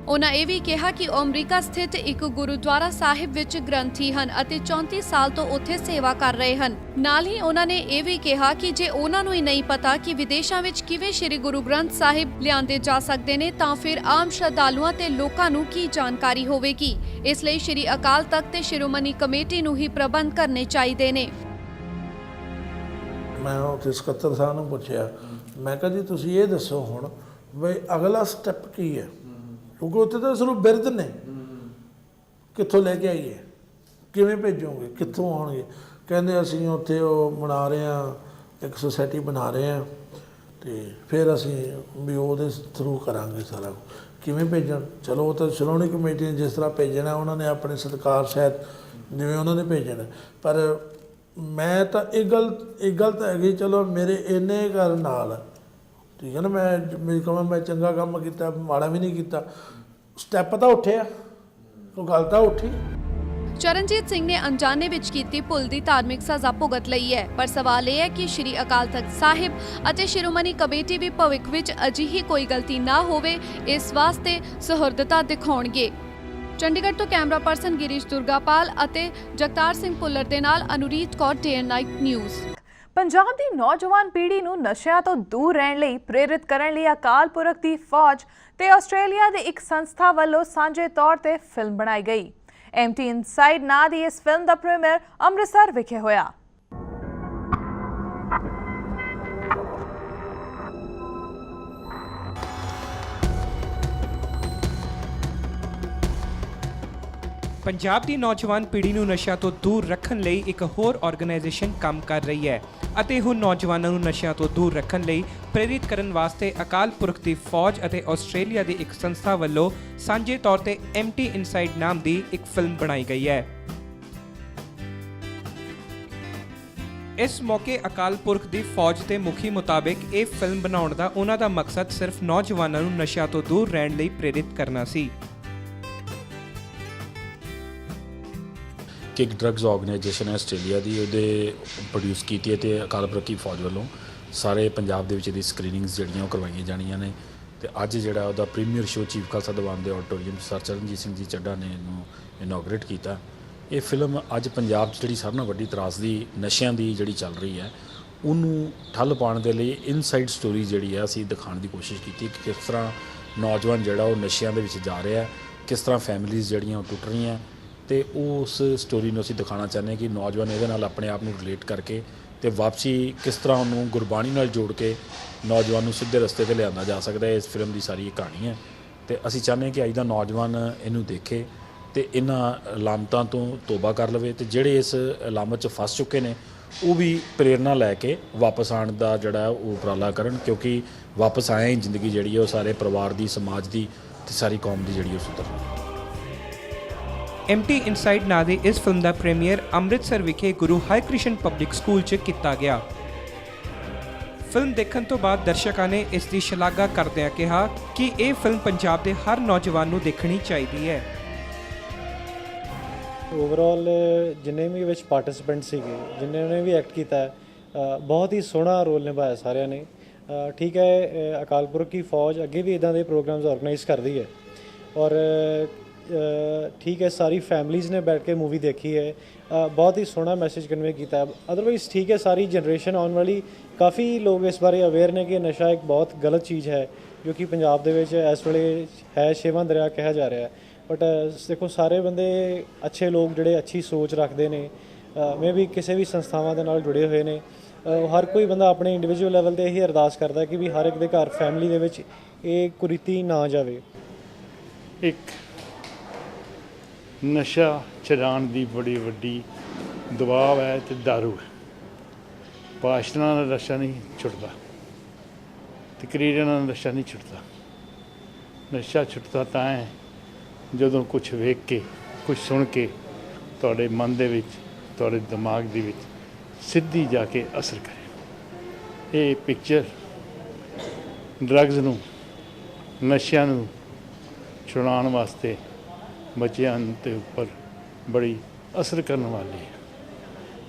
ਉਹਨਾਂ ਇਹ ਵੀ ਕਿਹਾ ਕਿ ਉਹ ਅਮਰੀਕਾ ਸਥਿਤ ਇੱਕ ਗੁਰਦੁਆਰਾ ਸਾਹਿਬ ਵਿੱਚ ਗ੍ਰੰਥੀ ਹਨ ਅਤੇ 34 ਸਾਲ ਤੋਂ ਉੱਥੇ ਸੇਵਾ ਕਰ ਰਹੇ ਹਨ। ਨਾਲ ਹੀ ਉਹਨਾਂ ਨੇ ਇਹ ਵੀ ਕਿਹਾ ਕਿ ਜੇ ਉਹਨਾਂ ਨੂੰ ਹੀ ਨਹੀਂ ਪਤਾ ਕਿ ਵਿਦੇਸ਼ਾਂ ਵਿੱਚ ਕਿਵੇਂ ਸ੍ਰੀ ਗੁਰੂ ਗ੍ਰੰਥ ਸਾਹਿਬ ਲਿਆਂਦੇ ਜਾ ਸਕਦੇ ਨੇ ਤਾਂ ਫਿਰ ਆਮ ਸ਼ਰਧਾਲੂਆਂ ਤੇ ਲੋਕਾਂ ਨੂੰ ਕੀ ਜਾਣਕਾਰੀ ਹੋਵੇਗੀ। ਇਸ ਲਈ ਸ੍ਰੀ ਅਕਾਲ ਤਖਤ ਤੇ ਸ਼੍ਰੋਮਣੀ ਕਮੇਟੀ ਨੂੰ ਹੀ ਪ੍ਰਬੰਧ ਕਰਨੇ ਚਾਹੀਦੇ ਨੇ। ਮੈਂ ਉੱਥੇ ਸਕੱਤਰ ਸਾਹਿਬ ਨੂੰ ਪੁੱਛਿਆ, ਮੈਂ ਕਿਹਾ ਜੀ ਤੁਸੀਂ ਇਹ ਦੱਸੋ ਹੁਣ ਵੀ ਅਗਲਾ ਸਟੈਪ ਕੀ ਹੈ, ਕਿਉਂਕਿ ਉੱਥੇ ਤਾਂ ਸਿਰਫ ਬਿਰਧ ਨੇ, ਕਿੱਥੋਂ ਲੈ ਕੇ ਆਈਏ, ਕਿਵੇਂ ਭੇਜੋਗੇ, ਕਿੱਥੋਂ ਆਉਣਗੇ। ਕਹਿੰਦੇ ਅਸੀਂ ਉੱਥੇ ਉਹ ਬਣਾ ਰਹੇ ਹਾਂ, ਇੱਕ ਸੁਸਾਇਟੀ ਬਣਾ ਰਹੇ ਹਾਂ ਤੇ ਫਿਰ ਅਸੀਂ ਵੀ ਉਹਦੇ ਥਰੂ ਕਰਾਂਗੇ ਸਾਰਾ ਕਿਵੇਂ ਭੇਜਣ। ਚਲੋ ਉਹ ਤਾਂ ਸ਼੍ਰੋਮਣੀ ਕਮੇਟੀ ਨੇ ਜਿਸ ਤਰ੍ਹਾਂ ਭੇਜਣਾ ਉਹਨਾਂ ਨੇ ਆਪਣੇ ਸਤਿਕਾਰ ਸਹਿਤ ਜਿਵੇਂ ਉਹਨਾਂ ਨੇ ਭੇਜਣਾ, ਪਰ ਮੈਂ ਤਾਂ ਇਹ ਗੱਲ ਤਾਂ ਹੈਗੀ ਚਲੋ ਮੇਰੇ ਇੰਨੇ ਕਰਨ ਨਾਲ, ਠੀਕ ਹੈ ਨਾ, ਮੈਂ ਮੇਰੀ ਕਹਾਂ ਮੈਂ ਚੰਗਾ ਕੰਮ ਕੀਤਾ, ਮਾੜਾ ਵੀ ਨਹੀਂ ਕੀਤਾ, ਸਟੈਪ ਤਾਂ ਉੱਠਿਆ, ਕੋਈ ਗੱਲ ਤਾਂ ਉੱਠੀ। ਚਰਨਜੀਤ ਸਿੰਘ ਨੇ ਅਣਜਾਣੇ ਵਿੱਚ ਕੀਤੀ ਭੁੱਲ ਦੀ ਧਾਰਮਿਕ ਸਜ਼ਾ ਭੁਗਤ ਲਈ ਹੈ, ਪਰ ਸਵਾਲ ਇਹ ਹੈ ਕਿ ਸ਼੍ਰੀ ਅਕਾਲ ਤਖਤ ਸਾਹਿਬ ਅਤੇ ਸ਼੍ਰੋਮਣੀ ਕਮੇਟੀ ਵੀ ਭਵਿੱਖ ਵਿੱਚ ਅਜਿਹੀ ਕੋਈ ਗਲਤੀ ਨਾ ਹੋਵੇ ਇਸ ਵਾਸਤੇ ਸੁਹਿਰਦਤਾ ਦਿਖਾਉਣਗੇ। ਚੰਡੀਗੜ੍ਹ ਤੋਂ ਕੈਮਰਾ ਪਰਸਨ ਗਿਰੀਸ਼ ਦੁਰਗਾਪਾਲ ਅਤੇ ਜਗਤਾਰ ਸਿੰਘ ਭੁੱਲਰ ਦੇ ਨਾਲ Anureet Kaur, day and night news. Punjab ਦੀ ਨੌਜਵਾਨ ਪੀੜ੍ਹੀ ਨੂੰ ਨਸ਼ਿਆਂ ਤੋਂ ਦੂਰ ਰਹਿਣ ਲਈ ਪ੍ਰੇਰਿਤ ਕਰਨ ਲਈ ਅਕਾਲ ਪੁਰਖ ਦੀ ਫੌਜ ਤੇ ਆਸਟ੍ਰੇਲੀਆ ਦੀ ਇੱਕ ਸੰਸਥਾ ਵੱਲੋਂ ਸਾਂਝੇ ਤੌਰ ਤੇ ਫਿਲਮ ਬਣਾਈ ਗਈ। MT ਇਨਸਾਈਡ ਨਾਂ ਦੀ ਇਸ ਫਿਲਮ ਦਾ ਪ੍ਰੀਮੀਅਰ ਅੰਮ੍ਰਿਤਸਰ ਵਿਖੇ ਹੋਇਆ। ਪੰਜਾਬ ਦੀ ਨੌਜਵਾਨ ਪੀੜ੍ਹੀ ਨੂੰ ਨਸ਼ਿਆਂ ਤੋਂ ਦੂਰ ਰੱਖਣ ਲਈ ਇੱਕ ਹੋਰ ਆਰਗੇਨਾਈਜੇਸ਼ਨ ਕੰਮ ਕਰ ਰਹੀ ਹੈ ਅਤੇ ਹੁਣ ਨੌਜਵਾਨਾਂ ਨੂੰ ਨਸ਼ਿਆਂ ਤੋਂ ਦੂਰ ਰੱਖਣ ਲਈ ਪ੍ਰੇਰਿਤ ਕਰਨ ਵਾਸਤੇ ਅਕਾਲ ਪੁਰਖ ਦੀ ਫੌਜ ਅਤੇ ਆਸਟ੍ਰੇਲੀਆ ਦੀ ਇੱਕ ਸੰਸਥਾ ਵੱਲੋਂ ਸਾਂਝੇ ਤੌਰ ਤੇ MT ਇਨਸਾਈਡ ਨਾਮ ਦੀ ਇੱਕ ਫਿਲਮ ਬਣਾਈ ਗਈ ਹੈ। ਇਸ ਮੌਕੇ ਅਕਾਲ ਪੁਰਖ ਦੀ ਫੌਜ ਦੇ ਮੁਖੀ ਮੁਤਾਬਿਕ ਇਹ ਫਿਲਮ ਬਣਾਉਣ ਦਾ ਉਹਨਾਂ ਦਾ ਮਕਸਦ ਸਿਰਫ ਨੌਜਵਾਨਾਂ ਨੂੰ ਨਸ਼ਿਆਂ ਤੋਂ ਦੂਰ ਰਹਿਣ ਲਈ ਪ੍ਰੇਰਿਤ ਕਰਨਾ ਸੀ। ਕਿ ਇੱਕ ਡਰੱਗਸ ਆਰਗੇਨਾਈਜੇਸ਼ਨ ਹੈ ਆਸਟ੍ਰੇਲੀਆ ਦੀ, ਉਹਦੇ ਪ੍ਰੋਡਿਊਸ ਕੀਤੀ ਹੈ ਅਤੇ ਅਕਾਲ ਪੁਰਖ ਦੀ ਫੌਜ ਵੱਲੋਂ ਸਾਰੇ ਪੰਜਾਬ ਦੇ ਵਿੱਚ ਇਹਦੀ ਸਕਰੀਨਿੰਗਸ ਜਿਹੜੀਆਂ ਉਹ ਕਰਵਾਈਆਂ ਜਾਣੀਆਂ ਨੇ। ਅਤੇ ਅੱਜ ਜਿਹੜਾ ਉਹਦਾ premier show chief Khalsa Diwan ਦੇ ਆਡੀਟੋਰੀਅਮ ਸਰ ਚਰਨਜੀਤ ਸਿੰਘ ਜੀ ਚੱਢਾ ਨੇ ਇਹਨੂੰ ਇਨੋਗਰੇਟ ਕੀਤਾ। ਇਹ ਫਿਲਮ ਅੱਜ ਪੰਜਾਬ 'ਚ ਜਿਹੜੀ ਸਾਰਿਆਂ ਨਾਲੋਂ ਵੱਡੀ ਤਰਾਸਦੀ ਨਸ਼ਿਆਂ ਦੀ ਜਿਹੜੀ ਚੱਲ ਰਹੀ ਹੈ ਉਹਨੂੰ ਠੱਲ ਪਾਉਣ ਦੇ ਲਈ ਇਨਸਾਈਡ ਸਟੋਰੀ ਜਿਹੜੀ ਹੈ ਅਸੀਂ ਦਿਖਾਉਣ ਦੀ ਕੋਸ਼ਿਸ਼ ਕੀਤੀ ਕਿ ਕਿਸ ਤਰ੍ਹਾਂ ਨੌਜਵਾਨ ਜਿਹੜਾ ਉਹ ਨਸ਼ਿਆਂ ਦੇ ਵਿੱਚ ਜਾ ਰਿਹਾ, ਕਿਸ ਤਰ੍ਹਾਂ ਫੈਮਿਲੀਜ਼ ਜਿਹੜੀਆਂ ਉਹ ਟੁੱਟ ਰਹੀਆਂ, ਅਤੇ ਉਸ ਸਟੋਰੀ ਨੂੰ ਅਸੀਂ ਦਿਖਾਉਣਾ ਚਾਹੁੰਦੇ ਹਾਂ ਕਿ ਨੌਜਵਾਨ ਇਹਦੇ ਨਾਲ ਆਪਣੇ ਆਪ ਨੂੰ ਰਿਲੇਟ ਕਰਕੇ ਅਤੇ ਵਾਪਸੀ ਕਿਸ ਤਰ੍ਹਾਂ ਉਹਨੂੰ ਗੁਰਬਾਣੀ ਨਾਲ ਜੋੜ ਕੇ ਨੌਜਵਾਨ ਨੂੰ ਸਿੱਧੇ ਰਸਤੇ 'ਤੇ ਲਿਆਂਦਾ ਜਾ ਸਕਦਾ ਹੈ। ਇਸ ਫਿਲਮ ਦੀ ਸਾਰੀ ਇਹ ਕਹਾਣੀ ਹੈ ਅਤੇ ਅਸੀਂ ਚਾਹੁੰਦੇ ਹਾਂ ਕਿ ਅੱਜ ਦਾ ਨੌਜਵਾਨ ਇਹਨੂੰ ਦੇਖੇ ਅਤੇ ਇਹਨਾਂ ਲਾਮਤਾਂ ਤੋਂ ਤੋਬਾ ਕਰ ਲਵੇ ਅਤੇ ਜਿਹੜੇ ਇਸ ਲਾਮਤ 'ਚ ਫਸ ਚੁੱਕੇ ਨੇ ਉਹ ਵੀ ਪ੍ਰੇਰਨਾ ਲੈ ਕੇ ਵਾਪਸ ਆਉਣ ਦਾ ਜਿਹੜਾ ਉਹ ਉਪਰਾਲਾ ਕਰਨ, ਕਿਉਂਕਿ ਵਾਪਸ ਆਏ ਹੀ ਜ਼ਿੰਦਗੀ ਜਿਹੜੀ ਹੈ ਉਹ ਸਾਰੇ ਪਰਿਵਾਰ ਦੀ, ਸਮਾਜ ਦੀ ਅਤੇ ਸਾਰੀ ਕੌਮ ਦੀ ਜਿਹੜੀ ਉਹ ਸੁਧਰਨੀ। MT ਇਨਸਾਈਡ ਨਾਂ ਦੀ ਇਸ ਫਿਲਮ ਦਾ ਪ੍ਰੀਮੀਅਰ ਅੰਮ੍ਰਿਤਸਰ ਵਿਖੇ ਗੁਰੂ ਹਰਕ੍ਰਿਸ਼ਨ ਪਬਲਿਕ ਸਕੂਲ 'ਚ ਕੀਤਾ ਗਿਆ। ਫਿਲਮ ਦੇਖਣ ਤੋਂ ਬਾਅਦ ਦਰਸ਼ਕਾਂ ਨੇ ਇਸ ਦੀ ਸ਼ਲਾਘਾ ਕਰਦਿਆਂ ਕਿਹਾ ਕਿ ਇਹ ਫਿਲਮ ਪੰਜਾਬ ਦੇ ਹਰ ਨੌਜਵਾਨ ਨੂੰ ਦੇਖਣੀ ਚਾਹੀਦੀ ਹੈ। ਓਵਰਆਲ ਜਿੰਨੇ ਵੀ ਵਿੱਚ ਪਾਰਟਿਸਿਪੈਂਟ ਸੀਗੇ, ਜਿਨ੍ਹਾਂ ਨੇ ਵੀ ਐਕਟ ਕੀਤਾ ਹੈ, ਬਹੁਤ ਹੀ ਸੋਹਣਾ ਰੋਲ ਨਿਭਾਇਆ ਸਾਰਿਆਂ ਨੇ। ਠੀਕ ਹੈ, ਅਕਾਲ ਪੁਰਖ ਕੀ ਫੌਜ ਅੱਗੇ ਵੀ ਇਦਾਂ ਦੇ ਪ੍ਰੋਗਰਾਮਸ ਆਰਗੇਨਾਈਜ਼ ਕਰਦੀ ਹੈ ਔਰ ਠੀਕ ਹੈ, ਸਾਰੀ ਫੈਮਲੀਜ਼ ਨੇ ਬੈਠ ਕੇ ਮੂਵੀ ਦੇਖੀ ਹੈ, ਬਹੁਤ ਹੀ ਸੋਹਣਾ ਮੈਸੇਜ ਕਨਵੇ ਕੀਤਾ। ਅਦਰਵਾਈਜ਼ ਠੀਕ ਹੈ, ਸਾਰੀ ਜਨਰੇਸ਼ਨ ਆਉਣ ਵਾਲੀ ਕਾਫੀ ਲੋਕ ਇਸ ਬਾਰੇ ਅਵੇਅਰ ਨੇ ਕਿ ਨਸ਼ਾ ਇੱਕ ਬਹੁਤ ਗਲਤ ਚੀਜ਼ ਹੈ ਜੋ ਕਿ ਪੰਜਾਬ ਦੇ ਵਿੱਚ ਇਸ ਵੇਲੇ ਹੈ ਛੇਵਾਂ ਦਰਿਆ ਕਿਹਾ ਜਾ ਰਿਹਾ ਹੈ। ਬਟ ਦੇਖੋ, ਸਾਰੇ ਬੰਦੇ ਅੱਛੇ ਲੋਕ ਜਿਹੜੇ ਅੱਛੀ ਸੋਚ ਰੱਖਦੇ ਨੇ, ਮੇ ਵੀ ਕਿਸੇ ਵੀ ਸੰਸਥਾਵਾਂ ਦੇ ਨਾਲ ਜੁੜੇ ਹੋਏ ਨੇ, ਹਰ ਕੋਈ ਬੰਦਾ ਆਪਣੇ ਇੰਡੀਵਿਜੂਅਲ ਲੈਵਲ ਤੇ ਇਹੀ ਅਰਦਾਸ ਕਰਦਾ ਕਿ ਵੀ ਹਰ ਇੱਕ ਦੇ ਘਰ ਫੈਮਿਲੀ ਦੇ ਵਿੱਚ ਇਹ ਕੁਰੀਤੀ ਨਾ ਜਾਵੇ। ਇੱਕ ਨਸ਼ਾ ਛਡਾਉਣ ਦੀ ਬੜੀ ਵੱਡੀ ਦਬਾਅ ਹੈ ਤੇ ਦਾਰੂ ਹੈ। ਭਾਸ਼ਣਾਂ ਨਾਲ ਨਸ਼ਾ ਨਹੀਂ ਛੁੱਟਦਾ, ਤਕਰੀਰਾਂ ਨਾਲ ਨਸ਼ਾ ਨਹੀਂ ਛੁੱਟਦਾ। ਨਸ਼ਾ ਛੁੱਟਦਾ ਤਾਂ ਹੈ ਜਦੋਂ ਕੁਝ ਵੇਖ ਕੇ, ਕੁਝ ਸੁਣ ਕੇ ਤੁਹਾਡੇ ਮਨ ਦੇ ਵਿੱਚ, ਤੁਹਾਡੇ ਦਿਮਾਗ ਦੇ ਵਿੱਚ ਸਿੱਧੀ ਜਾ ਕੇ ਅਸਰ ਕਰੇ। ਇਹ ਪਿਕਚਰ ਡਰੱਗਸ ਨੂੰ, ਨਸ਼ਿਆਂ ਨੂੰ ਛੁਡਾਉਣ ਵਾਸਤੇ ਬੱਚਿਆਂ ਦੇ ਉੱਪਰ ਬੜੀ ਅਸਰ ਕਰਨ ਵਾਲੀ ਹੈ।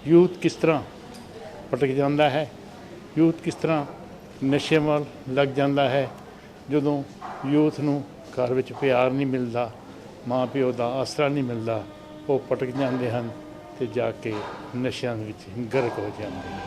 ਯੂਥ ਕਿਸ ਤਰ੍ਹਾਂ ਭਟਕ ਜਾਂਦਾ ਹੈ, ਯੂਥ ਕਿਸ ਤਰ੍ਹਾਂ ਨਸ਼ੇ ਵੱਲ ਲੱਗ ਜਾਂਦਾ ਹੈ। ਜਦੋਂ ਯੂਥ ਨੂੰ ਘਰ ਵਿੱਚ ਪਿਆਰ ਨਹੀਂ ਮਿਲਦਾ, ਮਾਂ ਪਿਓ ਦਾ ਆਸਰਾ ਨਹੀਂ ਮਿਲਦਾ, ਉਹ ਭਟਕ ਜਾਂਦੇ ਹਨ ਤੇ ਜਾ ਕੇ ਨਸ਼ਿਆਂ ਵਿੱਚ ਗਰਕ ਹੋ ਜਾਂਦੇ ਹਨ।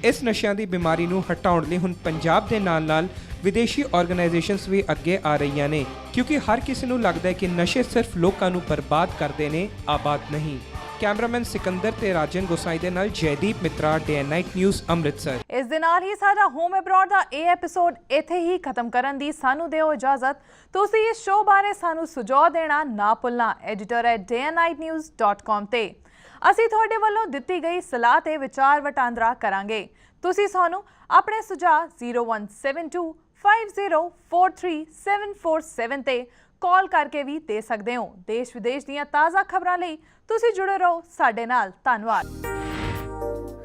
ਇਸ ਨਸ਼ਿਆਂ ਦੀ ਬਿਮਾਰੀ ਨੂੰ ਹਟਾਉਣ ਲਈ ਹੁਣ ਪੰਜਾਬ ਦੇ ਨਾਲ-ਨਾਲ ਵਿਦੇਸ਼ੀ ਆਰਗੇਨਾਈਜੇਸ਼ਨਸ ਵੀ ਅੱਗੇ ਆ ਰਹੀਆਂ ਨੇ, ਕਿਉਂਕਿ ਹਰ ਕਿਸੇ ਨੂੰ ਲੱਗਦਾ ਹੈ ਕਿ ਨਸ਼ੇ ਸਿਰਫ ਲੋਕਾਂ ਨੂੰ ਬਰਬਾਦ ਕਰਦੇ ਨੇ, ਆਬਾਦ ਨਹੀਂ। ਕੈਮਰਾਮੈਨ ਸਿਕੰਦਰ ਤੇ ਰਾਜਨ ਗੋਸਾਈ ਦੇ ਨਾਲ ਜੈਦੀਪ ਮਿੱਤਰਾ, day and night news, Amritsar. ਇਸ ਦੇ ਨਾਲ ਹੀ ਸਾਡਾ ਹੋਮ ਅਬਰੋਡ ਦਾ ਇਹ ਐਪੀਸੋਡ ਇੱਥੇ ਹੀ ਖਤਮ ਕਰਨ ਦੀ ਸਾਨੂੰ ਦਿਓ ਇਜਾਜ਼ਤ। ਤੁਸੀਂ ਇਸ ਸ਼ੋਅ ਬਾਰੇ ਸਾਨੂੰ ਸੁਝਾਅ ਦੇਣਾ ਨਾ ਭੁੱਲਣਾ editor@dayanightnews.com ਤੇ। ਅਸੀਂ ਤੁਹਾਡੇ ਵੱਲੋਂ ਦਿੱਤੀ ਗਈ ਸਲਾਹ ਤੇ ਵਿਚਾਰ ਵਟਾਂਦਰਾ ਕਰਾਂਗੇ। ਤੁਸੀਂ ਸਾਨੂੰ ਆਪਣੇ ਸੁਝਾਅ 017250434747 ਤੇ ਕਾਲ ਕਰਕੇ ਵੀ ਦੇ ਸਕਦੇ ਹੋ। ਦੇਸ਼ ਵਿਦੇਸ਼ ਦੀਆਂ ਤਾਜ਼ਾ ਖਬਰਾਂ ਲਈ ਤੁਸੀਂ ਜੁੜੇ ਰਹੋ ਸਾਡੇ ਨਾਲ। ਧੰਨਵਾਦ।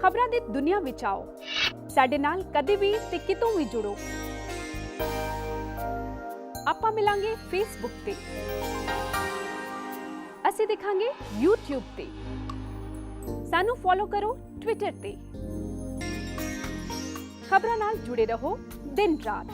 ਖਬਰਾਂ ਦੀ ਦੁਨੀਆ ਵਿੱਚ ਆਓ, ਸਾਡੇ ਨਾਲ ਕਦੇ ਵੀ ਤੇ ਕਿਤੋਂ ਵੀ ਜੁੜੋ। ਆਪਾਂ ਮਿਲਾਂਗੇ ਫੇਸਬੁੱਕ ਤੇ, ਅਸੀਂ ਦਿਖਾਂਗੇ YouTube ਤੇ, ਸਾਨੂੰ ਫੋਲੋ ਕਰੋ ਟਵਿੱਟਰ ਤੇ। ਖਬਰਾਂ ਨਾਲ ਜੁੜੇ ਰਹੋ ਦਿਨ ਰਾਤ।